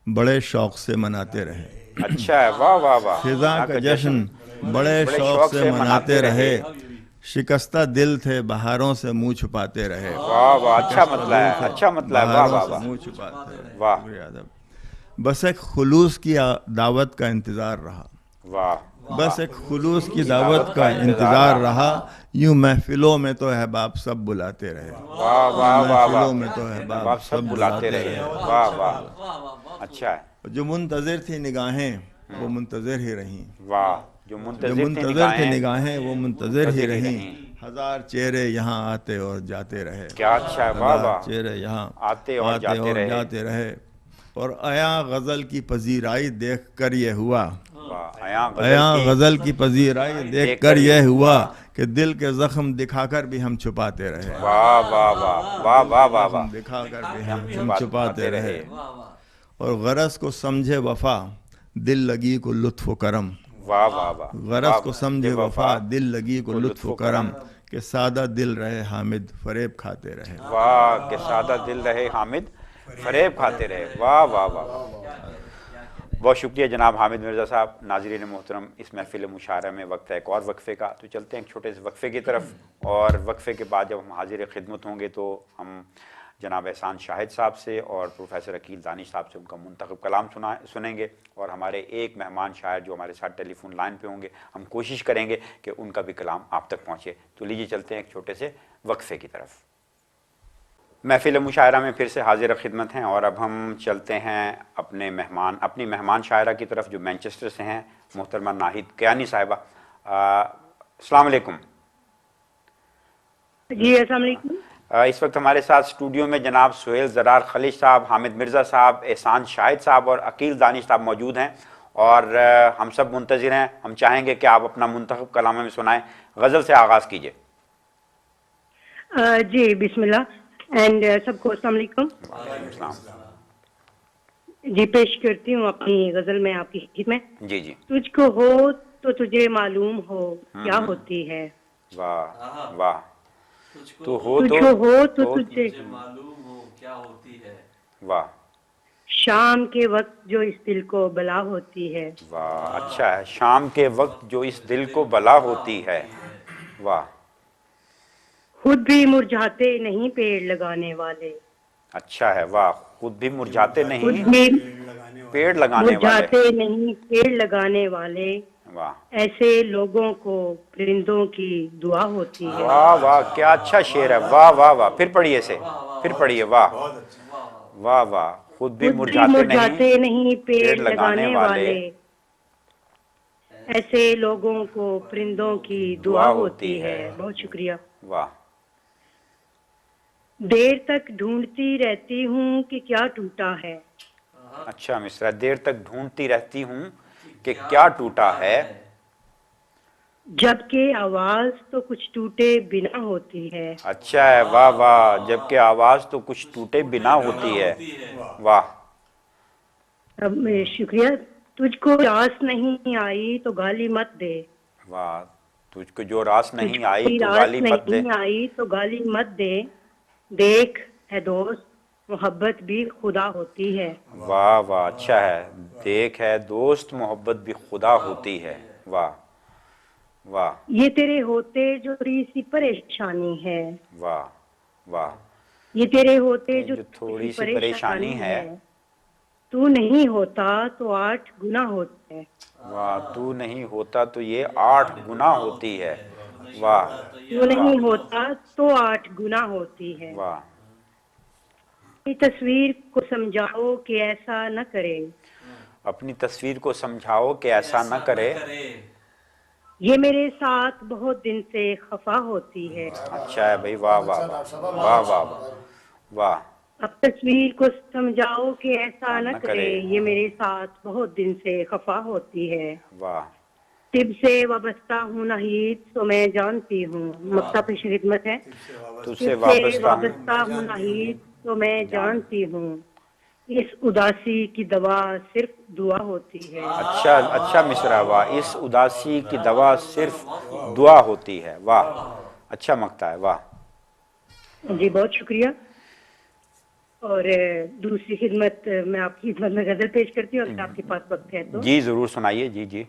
بڑے شوق سے مناتے رہے. اچھا ہے، واہ واہ واہ. خزاں کا جشن بڑے شوق سے مناتے رہے، شکستہ دل تھے بہاروں سے منہ چھپاتے رہے. واہ واہ، اچھا مطلب ہے، اچھا مطلب ہے، واہ واہ واہ، منہ چھپاتے رہے. واہ. بس ایک خلوص کی دعوت کا انتظار رہا، واہ. بس ایک خلوص کی دعوت کا انتظار رہا، یوں محفلوں میں تو احباب سب بلاتے رہے. واہ واہ واہ، محفلوں میں تو احباب سب بلاتے رہے. واہ واہ، اچھا ہے. جو منتظر تھی نگاہیں وہ منتظر ہی رہیں. واہ. جو منتظر تھی نگاہیں وہ منتظر ہی رہیں. ہزار چہرے یہاں آتے اور جاتے رہے. کیا اچھا ہے، واہ واہ. چہرے یہاں آتے اور جاتے رہے. اور عیاں غزل کی پذیرائی دیکھ کر یہ ہوا، عیاں غزل کی پذیرائی دیکھ کر یہ ہوا کہ دل کے زخم دکھا کر بھی ہم چھپاتے رہے. واہ واہ واہ واہ واہ واہ واہ، دکھا کر بھی ہم چھپاتے رہے. اور غرض کو سمجھے وفا دل لگی کو لطف و کرم. واہ واہ واہ، غرض کو سمجھے وفا دل لگی کو لطف و کرم، کہ سادہ دل رہے حامد فریب کھاتے رہے. واہ، کہ سادہ دل رہے حامد فریب کھاتے رہے. واہ واہ واہ. بہت شکریہ جناب حامد مرزا صاحب. ناظرین محترم، اس محفل مشاعرہ میں وقت ہے ایک اور وقفے کا، تو چلتے ہیں ایک چھوٹے سے وقفے کی طرف. اور وقفے کے بعد جب ہم حاضر خدمت ہوں گے تو ہم جناب احسان شاہد صاحب سے اور پروفیسر عقیل دانش صاحب سے ان کا منتخب کلام سنیں گے. اور ہمارے ایک مہمان شاعر جو ہمارے ساتھ ٹیلی فون لائن پہ ہوں گے، ہم کوشش کریں گے کہ ان کا بھی کلام آپ تک پہنچے. تو لیجیے چلتے ہیں ایک چھوٹے سے وقفے کی طرف. محفل مشاعرہ میں پھر سے حاضر خدمت ہیں، اور اب ہم چلتے ہیں اپنی مہمان شاعرہ کی طرف جو مینچسٹر سے ہیں، محترمہ ناہید کیانی صاحبہ. السلام علیکم. جی السلام علیکم. اس وقت ہمارے ساتھ اسٹوڈیو میں جناب سہیل زرار خلیج صاحب، حامد مرزا صاحب، احسان شاہد صاحب اور عقیل دانش صاحب موجود ہیں، اور ہم سب منتظر ہیں. ہم چاہیں گے کہ آپ اپنا منتخب کلام ہمیں سنائیں. غزل سے آغاز کیجیے. جی بسم اللہ. اینڈ سب کو السلام علیکم. وعلیکم السلام. جی پیش کرتی ہوں اپنی غزل میں آپ کی خدمت. جی جی. تجھ کو ہو تو تجھے معلوم ہو کیا ہوتی ہے. واہ واہ. تو ہو تو تجھے معلوم ہو کیا ہوتی ہے. واہ. شام کے وقت جو اس دل کو بلا ہوتی ہے. واہ اچھا ہے. شام کے وقت جو اس دل کو بلا ہوتی ہے. واہ. خود بھی مرجھاتے نہیں پیڑ لگانے والے. اچھا ہے. واہ. خود بھی مرجھاتے نہیں پیڑ لگانے والے. واہ. ایسے لوگوں کو پرندوں کی دعا ہوتی ہے. واہ واہ کیا اچھا شعر ہے. واہ واہ واہ. پھر پڑھیے سے، پھر پڑھیے. واہ واہ واہ. خود بھی مرجھاتے نہیں پیڑ لگانے والے. ایسے لوگوں کو پرندوں کی دعا ہوتی ہے. بہت شکریہ. واہ. دیر تک ڈھونڈتی رہتی ہوں کہ کیا ٹوٹا ہے. اچھا مصرع. دیر تک ڈھونڈتی رہتی ہوں کہ کیا ٹوٹا ہے. جبکہ آواز تو کچھ ٹوٹے بنا ہوتی ہے. اچھا ہے، واہ واہ. جبکہ آواز تو کچھ ٹوٹے بنا ہوتی ہے. واہ. اب شکریہ. تجھ کو راس نہیں آئی تو گالی مت دے. واہ. تجھ کو جو راس نہیں آئی کوئی تو راس گالی مت دے. نہیں آئی تو گالی مت دے. دیکھ ہے دوست محبت بھی خدا ہوتی ہے. واہ واہ. اچھا ہے. دیکھ ہے دوست محبت بھی خدا ہوتی ہے. واہ واہ. یہ تیرے ہوتے جو تھوڑی سی پریشانی ہے. واہ واہ. یہ تیرے ہوتے جو تھوڑی سی پریشانی ہے. تو نہیں ہوتا تو 8 گنا ہوتے ہیں. واہ. تو نہیں ہوتا تو یہ 8 گنا ہوتی ہے. واہ. تو نہیں ہوتا تو 8 گنا ہوتی ہے. واہ. اپنی تصویر کو سمجھاؤ کہ ایسا نہ کرے. اپنی تصویر کو سمجھاؤ کہ ایسا نہ کرے. یہ میرے ساتھ بہت دن سے خفا ہوتی ہے. اچھا ہے بھائی. واہ واہ واہ واہ واہ واہ. اب تصویر کو سمجھاؤ کہ ایسا نہ کرے. یہ میرے ساتھ بہت دن سے خفا ہوتی ہے. واہ. طب سے وابستہ ہوں ناہید تو میں جانتی ہوں. مکتب پیش خدمت ہے. تجھ سے وابستہ ہوں ناہید تو میں جانتی ہوں. اس اداسی کی دوا صرف دعا ہوتی ہے. اچھا اچھا مصرع. واہ. اس اداسی کی دوا صرف دعا ہوتی ہے. واہ. اچھا مکتا ہے. واہ. جی بہت شکریہ. اور دوسری خدمت میں آپ کی خدمت میں غزل پیش کرتی ہوں اگر آپ کے پاس وقت ہے تو. جی ضرور سنائیے. جی جی.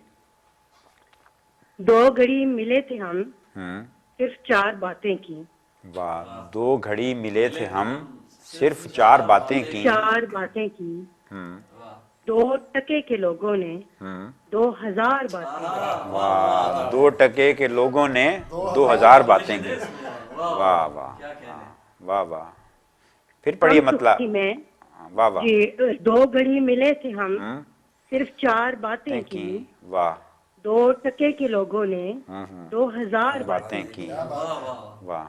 2 گھڑی ملے تھے ہم صرف 4 باتیں کی. واہ. 2 گھڑی ملے تھے ہم صرف 4 باتیں کی. 4 باتیں کی. 2 ٹکے کے لوگوں نے 2000 باتیں کی. واہ. 2 ٹکے کے لوگوں نے 2000 باتیں کی. واہ واہ واہ واہ. پھر پڑھیے مطلب. واہ واہ. جی 2 گھڑی ملے تھے ہم صرف 4 باتیں کی. واہ. 2 ٹکے کے لوگوں نے 2000 باتیں کی. واہ.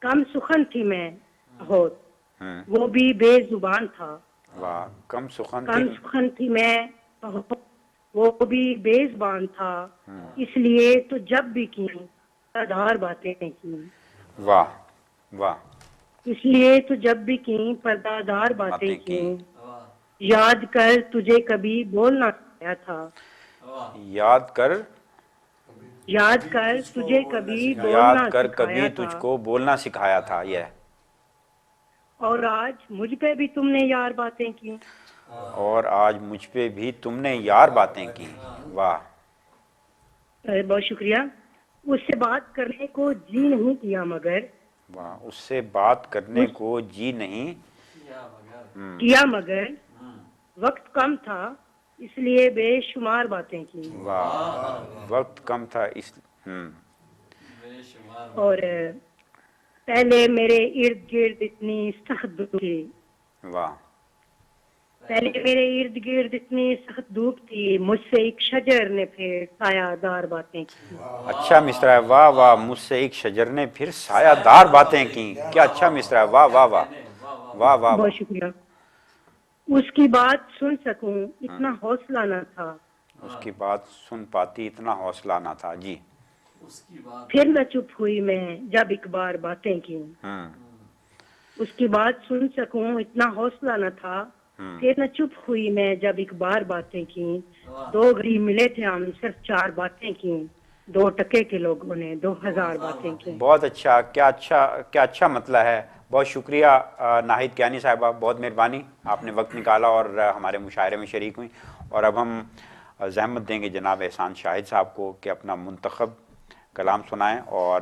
کم سخن تھی میں بہت وہ بھی بے زبان تھا. واہ. کم سخن تھی میں بہت وہ بھی بے زبان تھا. اس لیے تو جب بھی کی پردار باتیں کی. واہ واہ. اس لیے تو جب بھی کی پردار باتیں کی. یاد کر تجھے کبھی بولنا سکھایا تھا. یاد کر تجھے کبھی یاد کر کبھی تجھ کو بولنا سکھایا تھا. یہ اور آج مجھ پہ بھی تم نے یار باتیں کی. اور آج مجھ پہ بھی تم نے یار باتیں کی. واہ. بہت شکریہ. اس سے بات کرنے کو جی نہیں کیا مگر. واہ. اس سے بات کرنے کو جی نہیں کیا مگر وقت کم تھا اس لیے بے شمار باتیں کی. واہ. وقت کم تھا اس اور پہلے میرے ارد گرد اتنی سخت دھوپ تھی. واہ. پہلے میرے ارد گرد اتنی سخت دھوپ تھی مجھ سے ایک شجر نے پھر سایہ دار باتیں کی. اچھا مصرع ہے. واہ واہ. مجھ سے ایک شجر نے پھر سایہ دار باتیں کی. کیا اچھا مصرع ہے. واہ واہ واہ واہ واہ. بہت شکریہ. اس کی بات سن سکوں اتنا حوصلہ نہ تھا. اس کی بات سن پاتی اتنا حوصلہ نہ تھا. جی. پھر نہ چپ ہوئی میں جب ایک بار باتیں کی. اس کی بات سن سکوں اتنا حوصلہ نہ تھا. پھر نہ چپ ہوئی میں جب ایک بار باتیں کی. 2 گھڑی ملے تھے ہم صرف 4 باتیں کی. 2 ٹکے کے لوگوں نے 2000 باتیں کی. بہت اچھا. کیا اچھا مطلب ہے. بہت شکریہ ناہید کیانی صاحبہ. بہت مہربانی. آپ نے وقت نکالا اور ہمارے مشاعرے میں شریک ہوئیں. اور اب ہم زحمت دیں گے جناب احسان شاہد صاحب کو کہ اپنا منتخب کلام سنائیں. اور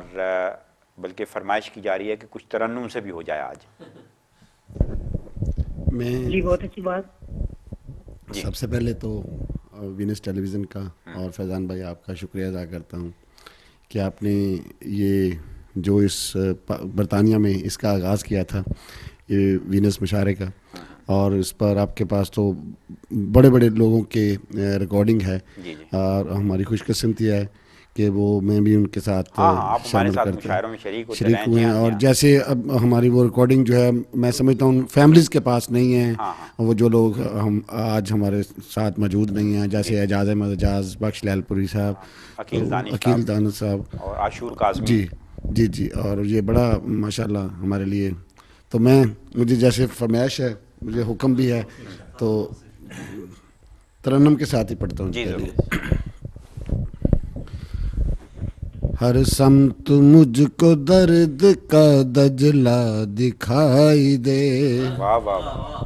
بلکہ فرمائش کی جا رہی ہے کہ کچھ ترنم سے بھی ہو جائے آج. جی بہت اچھی بات. سب سے پہلے تو وینس ٹیلی ویژن کا اور فیضان بھائی آپ کا شکریہ ادا کرتا ہوں کہ آپ نے یہ جو اس برطانیہ میں اس کا آغاز کیا تھا یہ وینس مشاعرے کا. اور اس پر آپ کے پاس تو بڑے بڑے لوگوں کے ریکارڈنگ ہے. اور ہماری خوش قسمتی ہے کہ وہ میں بھی ان کے ساتھ شامل کرتا ہوں، شریک ہوئے ہیں. اور جیسے اب ہماری وہ ریکارڈنگ جو ہے میں سمجھتا ہوں فیملیز کے پاس نہیں ہیں وہ جو لوگ ہم آج ہمارے ساتھ موجود نہیں ہیں، جیسے اعجاز احمد اعجاز، بخش لال پوری صاحب، عقیل دانش صاحب اور عاشور قاسمی. جی جی جی. اور یہ بڑا ماشاءاللہ ہمارے لیے، تو مجھے جیسے فرمائش ہے، مجھے حکم بھی ہے، تو ترنم کے ساتھ ہی پڑھتا ہوں. جی ضرور. ہر سمت مجھ کو درد کا دجلہ دکھائی دے، واہ واہ واہ.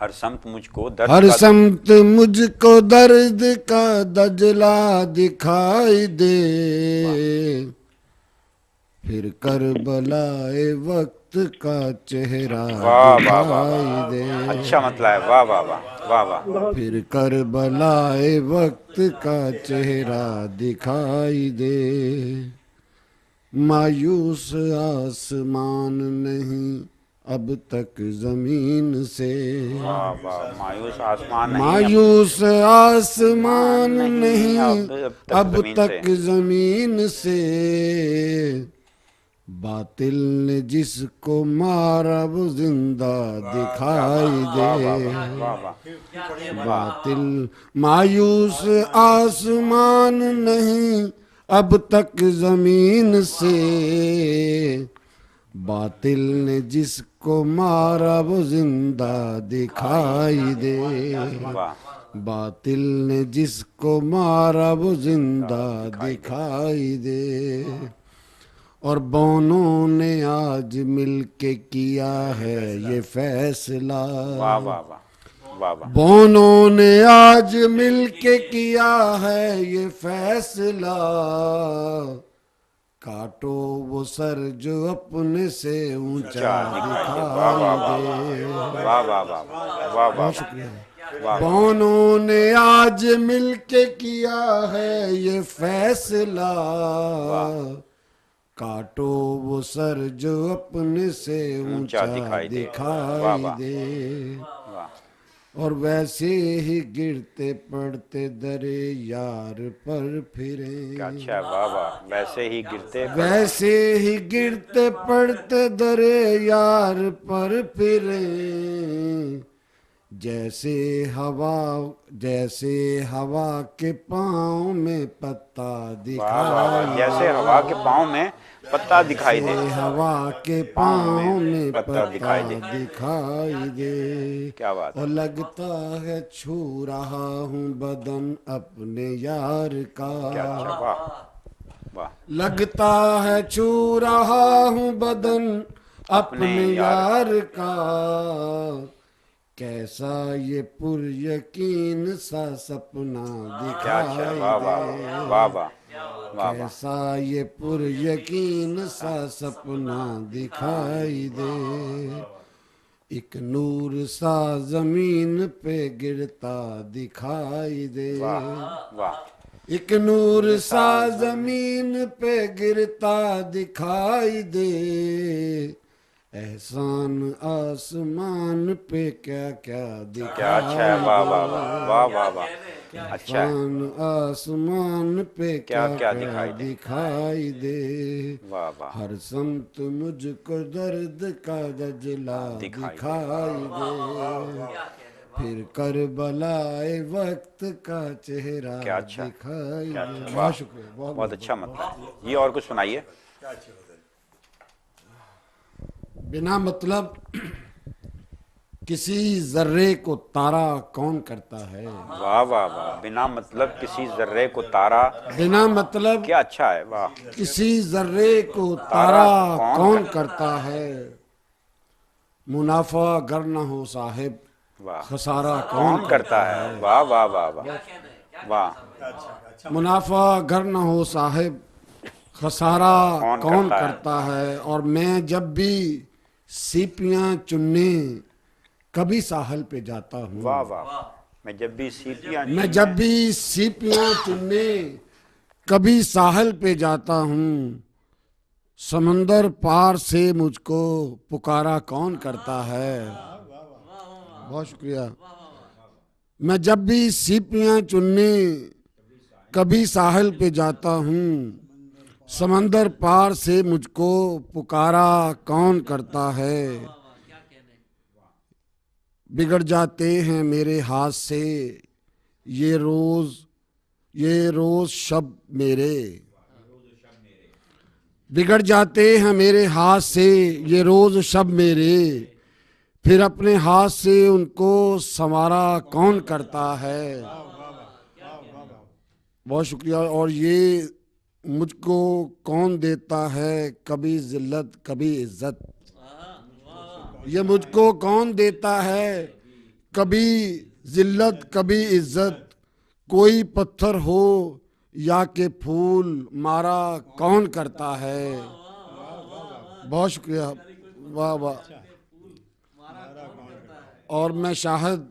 ہر سمت مجھ کو درد ہر سمت مجھ کو درد کا دجلہ دکھائی دے، پھر کربلائے وقت کا چہرہ دکھائی دے. اچھا مطلب ہے. واہ واہ واہ واہ واہ. پھر کربلائے وقت کا چہرہ دکھائی دے، مایوس آسمان نہیں اب تک زمین سے، مایوس آسمان نہیں، مایوس آسمان نہیں اب تک زمین سے، باطل نے جس کو مارا وہ زندہ دکھائی دے. باطل مایوس آسمان نہیں اب تک زمین سے، باطل نے جس کو مارا وہ زندہ دکھائی دے، باطل نے جس کو مارا وہ زندہ دکھائی دے. اور بونوں نے آج مل کے کیا ہے یہ فیصلہ، بونوں نے آج مل کے کیا ہے یہ فیصلہ، کاٹو وہ سر جو اپنے سے اونچا دکھائی دے. بہت شکریہ. بونوں نے آج مل کے کیا ہے یہ فیصلہ، کاٹو وہ سر جو اپنے سے اونچا دکھائی دے. اور ویسے ہی گرتے پڑتے درے یار پر پھریں. اچھا واہ واہ. ویسے ہی گرتے پڑتے درے یار پر پھریں، جیسے ہوا کے پاؤں میں پتا دکھائی دے. جیسے ہوا کے پاؤں میں پتا دکھائی دے، ہوا کے پاؤں میں پتا دکھائی دے. کیا بات. اور لگتا ہے چھو رہا ہوں بدن اپنے یار کا، لگتا ہے چھو رہا ہوں بدن اپنے یار کا، کیسا یہ پر یقین سا سپنا دکھائی دے، کیسا یہ پر یقین سا سپنا دکھائی دے. ایک نور سا زمین پہ گرتا دکھائی دے، ایک نور سا زمین پہ گرتا دکھائی دے. احسان آسمان پہ کیا کیا دکھائی دے، احسان آسمان پہ کیا کیا دکھائی دے. ہر سمت مجھ کو درد کا دجلہ دکھائی دے، پھر کربلائے وقت کا چہرہ دکھائی دے. بہت شکریہ. بہت اچھا مطلب. یہ اور کچھ سنائیے. بنا مطلب کسی ذرے کو تارا کون کرتا ہے. واہ واہ واہ. بنا مطلب کسی ذرے کو تارا، بنا مطلب کیا اچھا ہے. واہ. کسی ذرے کو تارا کون کرتا ہے، منافع گر نہ ہو صاحب خسارہ کون کرتا ہے. واہ واہ واہ واہ واہ. منافع گر نہ ہو صاحب خسارہ کون کرتا ہے. اور میں جب بھی سیپیاں چننے کبھی ساحل پہ جاتا ہوں، واہ واہ. میں جب بھی سیپیاں چننے کبھی ساحل پہ جاتا ہوں، سمندر پار سے مجھ کو پکارا کون کرتا ہے. بہت شکریہ. میں جب بھی سیپیاں چننے کبھی ساحل پہ جاتا ہوں سمندر پار سے مجھ کو پکارا کون کرتا ہے. بگڑ جاتے ہیں میرے ہاتھ سے یہ روز شب میرے. بگڑ جاتے ہیں میرے ہاتھ سے یہ روز شب میرے. پھر اپنے ہاتھ سے ان کو سنوارا کون کرتا ہے. بہت شکریہ. اور یہ مجھ کو کون دیتا ہے کبھی ذلت کبھی عزت. یہ مجھ کو کون دیتا ہے کبھی ذلت کبھی عزت. کوئی پتھر ہو یا کہ پھول مارا کون کرتا ہے. بہت شکریہ. واہ واہ. اور میں شاہد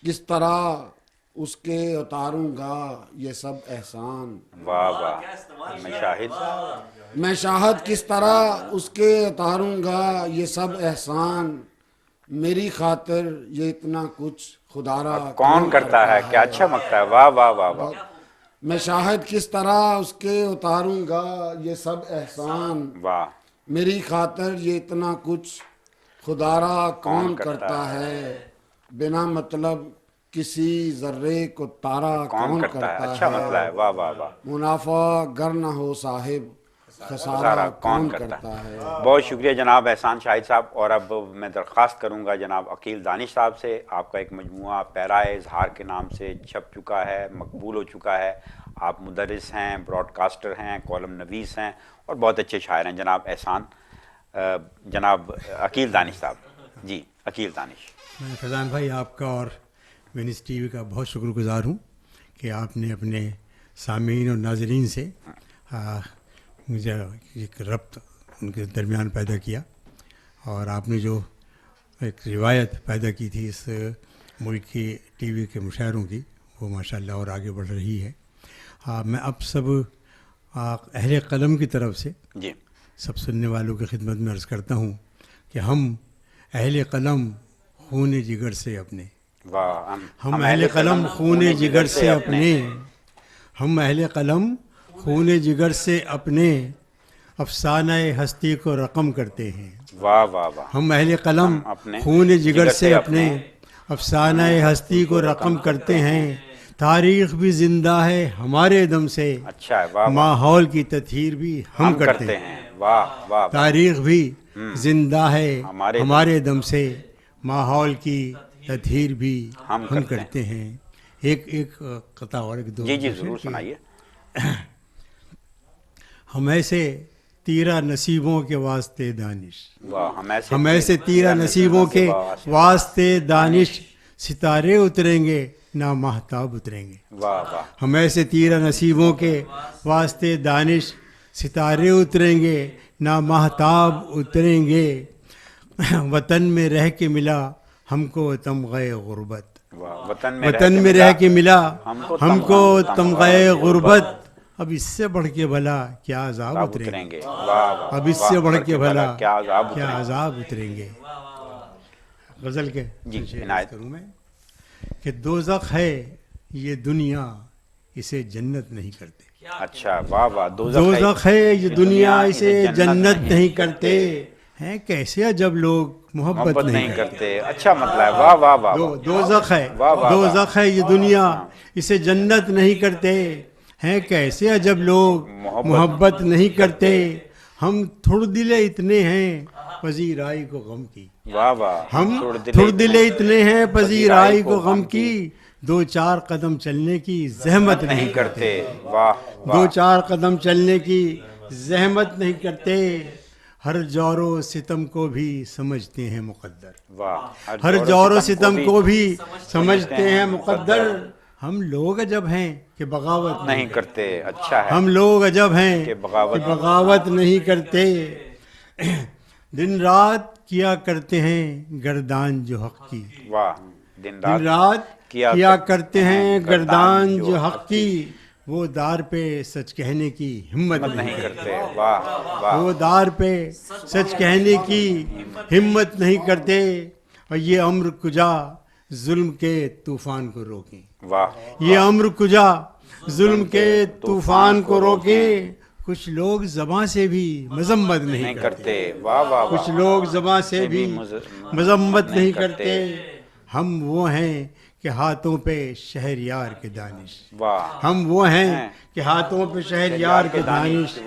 کس طرح اس کے اتاروں گا یہ سب احسان. واہ واہ. میں شاہد کس طرح اس کے اتاروں گا یہ سب احسان. میری خاطر یہ اتنا کچھ خدا را کون کرتا ہے. کیا اچھا مگتا ہے. واہ واہ واہ واہ. میں شاہد کس طرح اس کے اتاروں گا یہ سب احسان. واہ. میری خاطر یہ اتنا کچھ خدا را کون کرتا ہے. بنا مطلب کسی ذرے کو تارا کون کرتا ہے. اچھا مطلب ہے. واہ واہ واہ. منافع گر نہ ہو صاحب خسارہ کون کرتا ہے. بہت شکریہ جناب احسان شاہد صاحب. اور اب میں درخواست کروں گا جناب عقیل دانش صاحب سے. آپ کا ایک مجموعہ پیرائے اظہار کے نام سے چھپ چکا ہے, مقبول ہو چکا ہے. آپ مدرس ہیں, براڈ کاسٹر ہیں, کالم نویس ہیں اور بہت اچھے شاعر ہیں. جناب عقیل دانش صاحب. جی عقیل دانش. میں فیضان بھائی آپ کا اور وینس ٹی وی کا بہت شکر گزار ہوں کہ آپ نے اپنے سامعین اور ناظرین سے مجھے ایک ربط ان کے درمیان پیدا کیا. اور آپ نے جو ایک روایت پیدا کی تھی اس ملک کی ٹی وی کے مشاعروں کی, وہ ماشاءاللہ اور آگے بڑھ رہی ہے. میں اب سب اہل قلم کی طرف سے جی سب سننے والوں کی خدمت میں عرض کرتا ہوں کہ ہم اہل قلم خون جگر سے اپنے. ہم اہل قلم خون جگر سے اپنے. ہم اہل قلم خون جگر سے اپنے افسانہ ہستی کو رقم کرتے ہیں. واہ واہ واہ. ہم اہل قلم خون جگر سے اپنے افسانہ ہستی کو رقم کرتے ہیں. تاریخ بھی زندہ ہے ہمارے دم سے. اچھا ہے. واہ. ماحول کی تطہیر بھی ہم کرتے ہیں. واہ واہ. تاریخ بھی زندہ ہے ہمارے دم سے. ماحول کی تطہیر بھی ہم کرتے ہیں. ایک قطع اور ایک دو. جی جی ضرور سنائیے. ہم ایسے تیرہ نصیبوں کے واسطے دانش. ہم ایسے تیرہ نصیبوں کے واسطے دانش. ستارے اتریں گے نہ ماہتاب اتریں گے. ہم ایسے تیرہ نصیبوں کے واسطے دانش. ستارے اتریں گے نہ ماہتاب اتریں گے. وطن میں رہ کے ملا ہم کو تمغہ غربت. وطن میں رہ کے ملا ہم کو تمغہ غربت. اب اس سے بڑھ کے بھلا کیا عذاب اتریں گے. اب اس سے بڑھ کے بھلا کیا عذاب اتریں گے. غزل کے عنایت کروں میں کہ دوزخ ہے یہ دنیا اسے جنت نہیں کرتے. اچھا واہ واہ. دوزخ ہے یہ دنیا اسے جنت نہیں کرتے ہیں. کیسے جب لوگ محبت نہیں کرتے. اچھا مطلب ہے. واہ واہ واہ. دوزخ ہے یہ دنیا اسے جنت نہیں کرتے ہیں. کیسے جب لوگ محبت نہیں کرتے. ہم تھوڑ دلے اتنے ہیں پذیرائی کو غم کی. واہ واہ. ہم تھوڑ دلے اتنے ہیں پذیرائی کو غم کی. دو چار قدم چلنے کی زحمت نہیں کرتے. واہ. دو چار قدم چلنے کی زحمت نہیں کرتے. ہر جور و ستم کو بھی سمجھتے ہیں مقدر. ہر جور و ستم کو بھی سمجھتے ہیں مقدر. ہم لوگ عجب ہیں کہ بغاوت نہیں کرتے. اچھا ہے. ہم لوگ عجب ہیں کہ بغاوت نہیں کرتے. دن رات کیا کرتے ہیں گردان جو حق کی. دن رات کیا کرتے ہیں گردان جو حق کی. وہ دار پہ سچ کہنے کی ہمت نہیں کرتے. وہ دار پہ سچ کہنے کی ہمت نہیں کرتے. اور یہ امر کجا ظلم کے طوفان کو روکیں. یہ امر کجا ظلم کے طوفان کو روکیں. کچھ لوگ زباں سے بھی مذمت نہیں کرتے. واہ واہ. کچھ لوگ زباں سے بھی مذمت نہیں کرتے. ہم وہ ہیں کہ ہاتھوں پہ شہریار کے دانش. ہم وہ ہیں کہ ہاتھوں پہ شہریار کے دانش.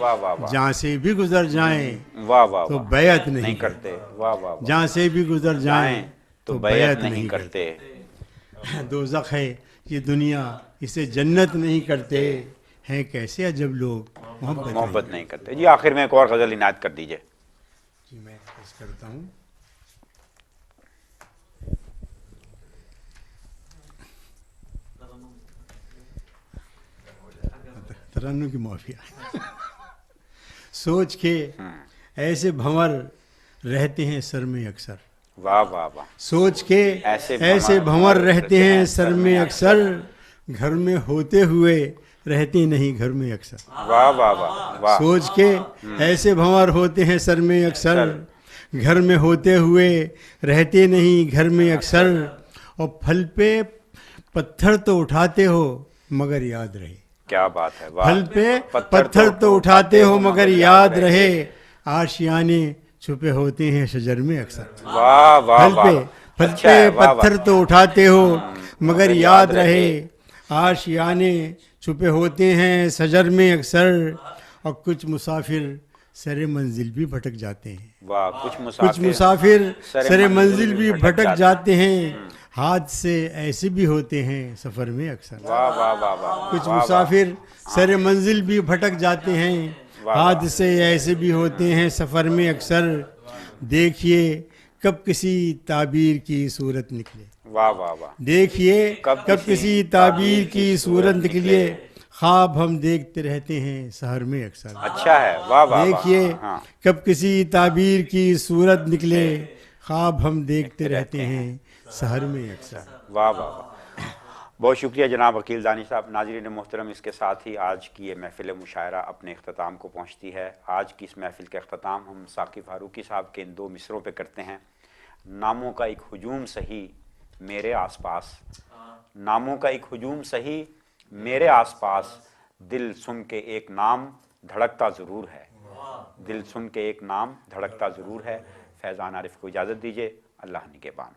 جہاں سے بھی گزر جائیں تو بیعت نہیں کرتے. جہاں سے بھی گزر جائیں تو بیعت نہیں کرتے. دوزخ ہے یہ دنیا اسے جنت نہیں کرتے. ہیں کیسے عجب لوگ محبت نہیں کرتے. جی آخر میں ایک اور غزل عنایت کر دیجئے. جی میں پیش کرتا ہوں. ترنم کی معافی. سوچ کے ایسے بھنور رہتے ہیں سر میں اکثر. واہ واہ واہ. سوچ کے ایسے بھنور رہتے ہیں سر میں اکثر. گھر میں ہوتے ہوئے رہتے نہیں گھر میں اکثر. واہ واہ واہ. سوچ کے ایسے بھنور ہوتے ہیں سر میں اکثر. گھر میں ہوتے ہوئے رہتے نہیں گھر میں اکثر. اور پھل پہ پتھر تو اٹھاتے ہو مگر یاد رہے. کیا بات ہے. پھل پہ پتھر تو اٹھاتے ہو مگر یاد رہے. آشیانے چھپے ہوتے ہیں شجر میں اکثر. واہ واہ. پھل پہ پتھر تو اٹھاتے ہو مگر یاد رہے. آشیانے چھپے ہوتے ہیں شجر میں اکثر. اور کچھ مسافر سر منزل بھی بھٹک جاتے ہیں. واہ. کچھ مسافر سر منزل بھی بھٹک جاتے ہیں. ہاتھ سے ایسے بھی ہوتے ہیں سفر میں اکثر. واہ واہ واہ. کچھ مسافر سر منزل بھی بھٹک جاتے ہیں. ہاتھ سے ایسے بھی ہوتے ہیں سفر میں اکثر. دیکھیے کب کسی تعبیر کی صورت نکلے. واہ واہ واہ. دیکھیے کب کسی تعبیر کی صورت نکلے. خواب ہم دیکھتے رہتے ہیں سحر میں اکثر. اچھا ہے. واہ واہ. دیکھیے کب کسی تعبیر کی صورت نکلے. خواب ہم دیکھتے رہتے ہیں سحر میں اکثر. واہ واہ واہ. بہت شکریہ جناب وکیل دانش صاحب. ناظرین محترم اس کے ساتھ ہی آج کی یہ محفل مشاعرہ اپنے اختتام کو پہنچتی ہے. آج کی اس محفل کا اختتام ہم ساقی فاروقی صاحب کے ان 2 مصروں پہ کرتے ہیں. ناموں کا ایک ہجوم سہی میرے آس پاس. ناموں کا ایک ہجوم سہی میرے آس پاس. دل سن کے ایک نام دھڑکتا ضرور ہے. دل سن کے ایک نام دھڑکتا ضرور ہے. فیضان عارف کو اجازت دیجیے. اللہ نگہبان.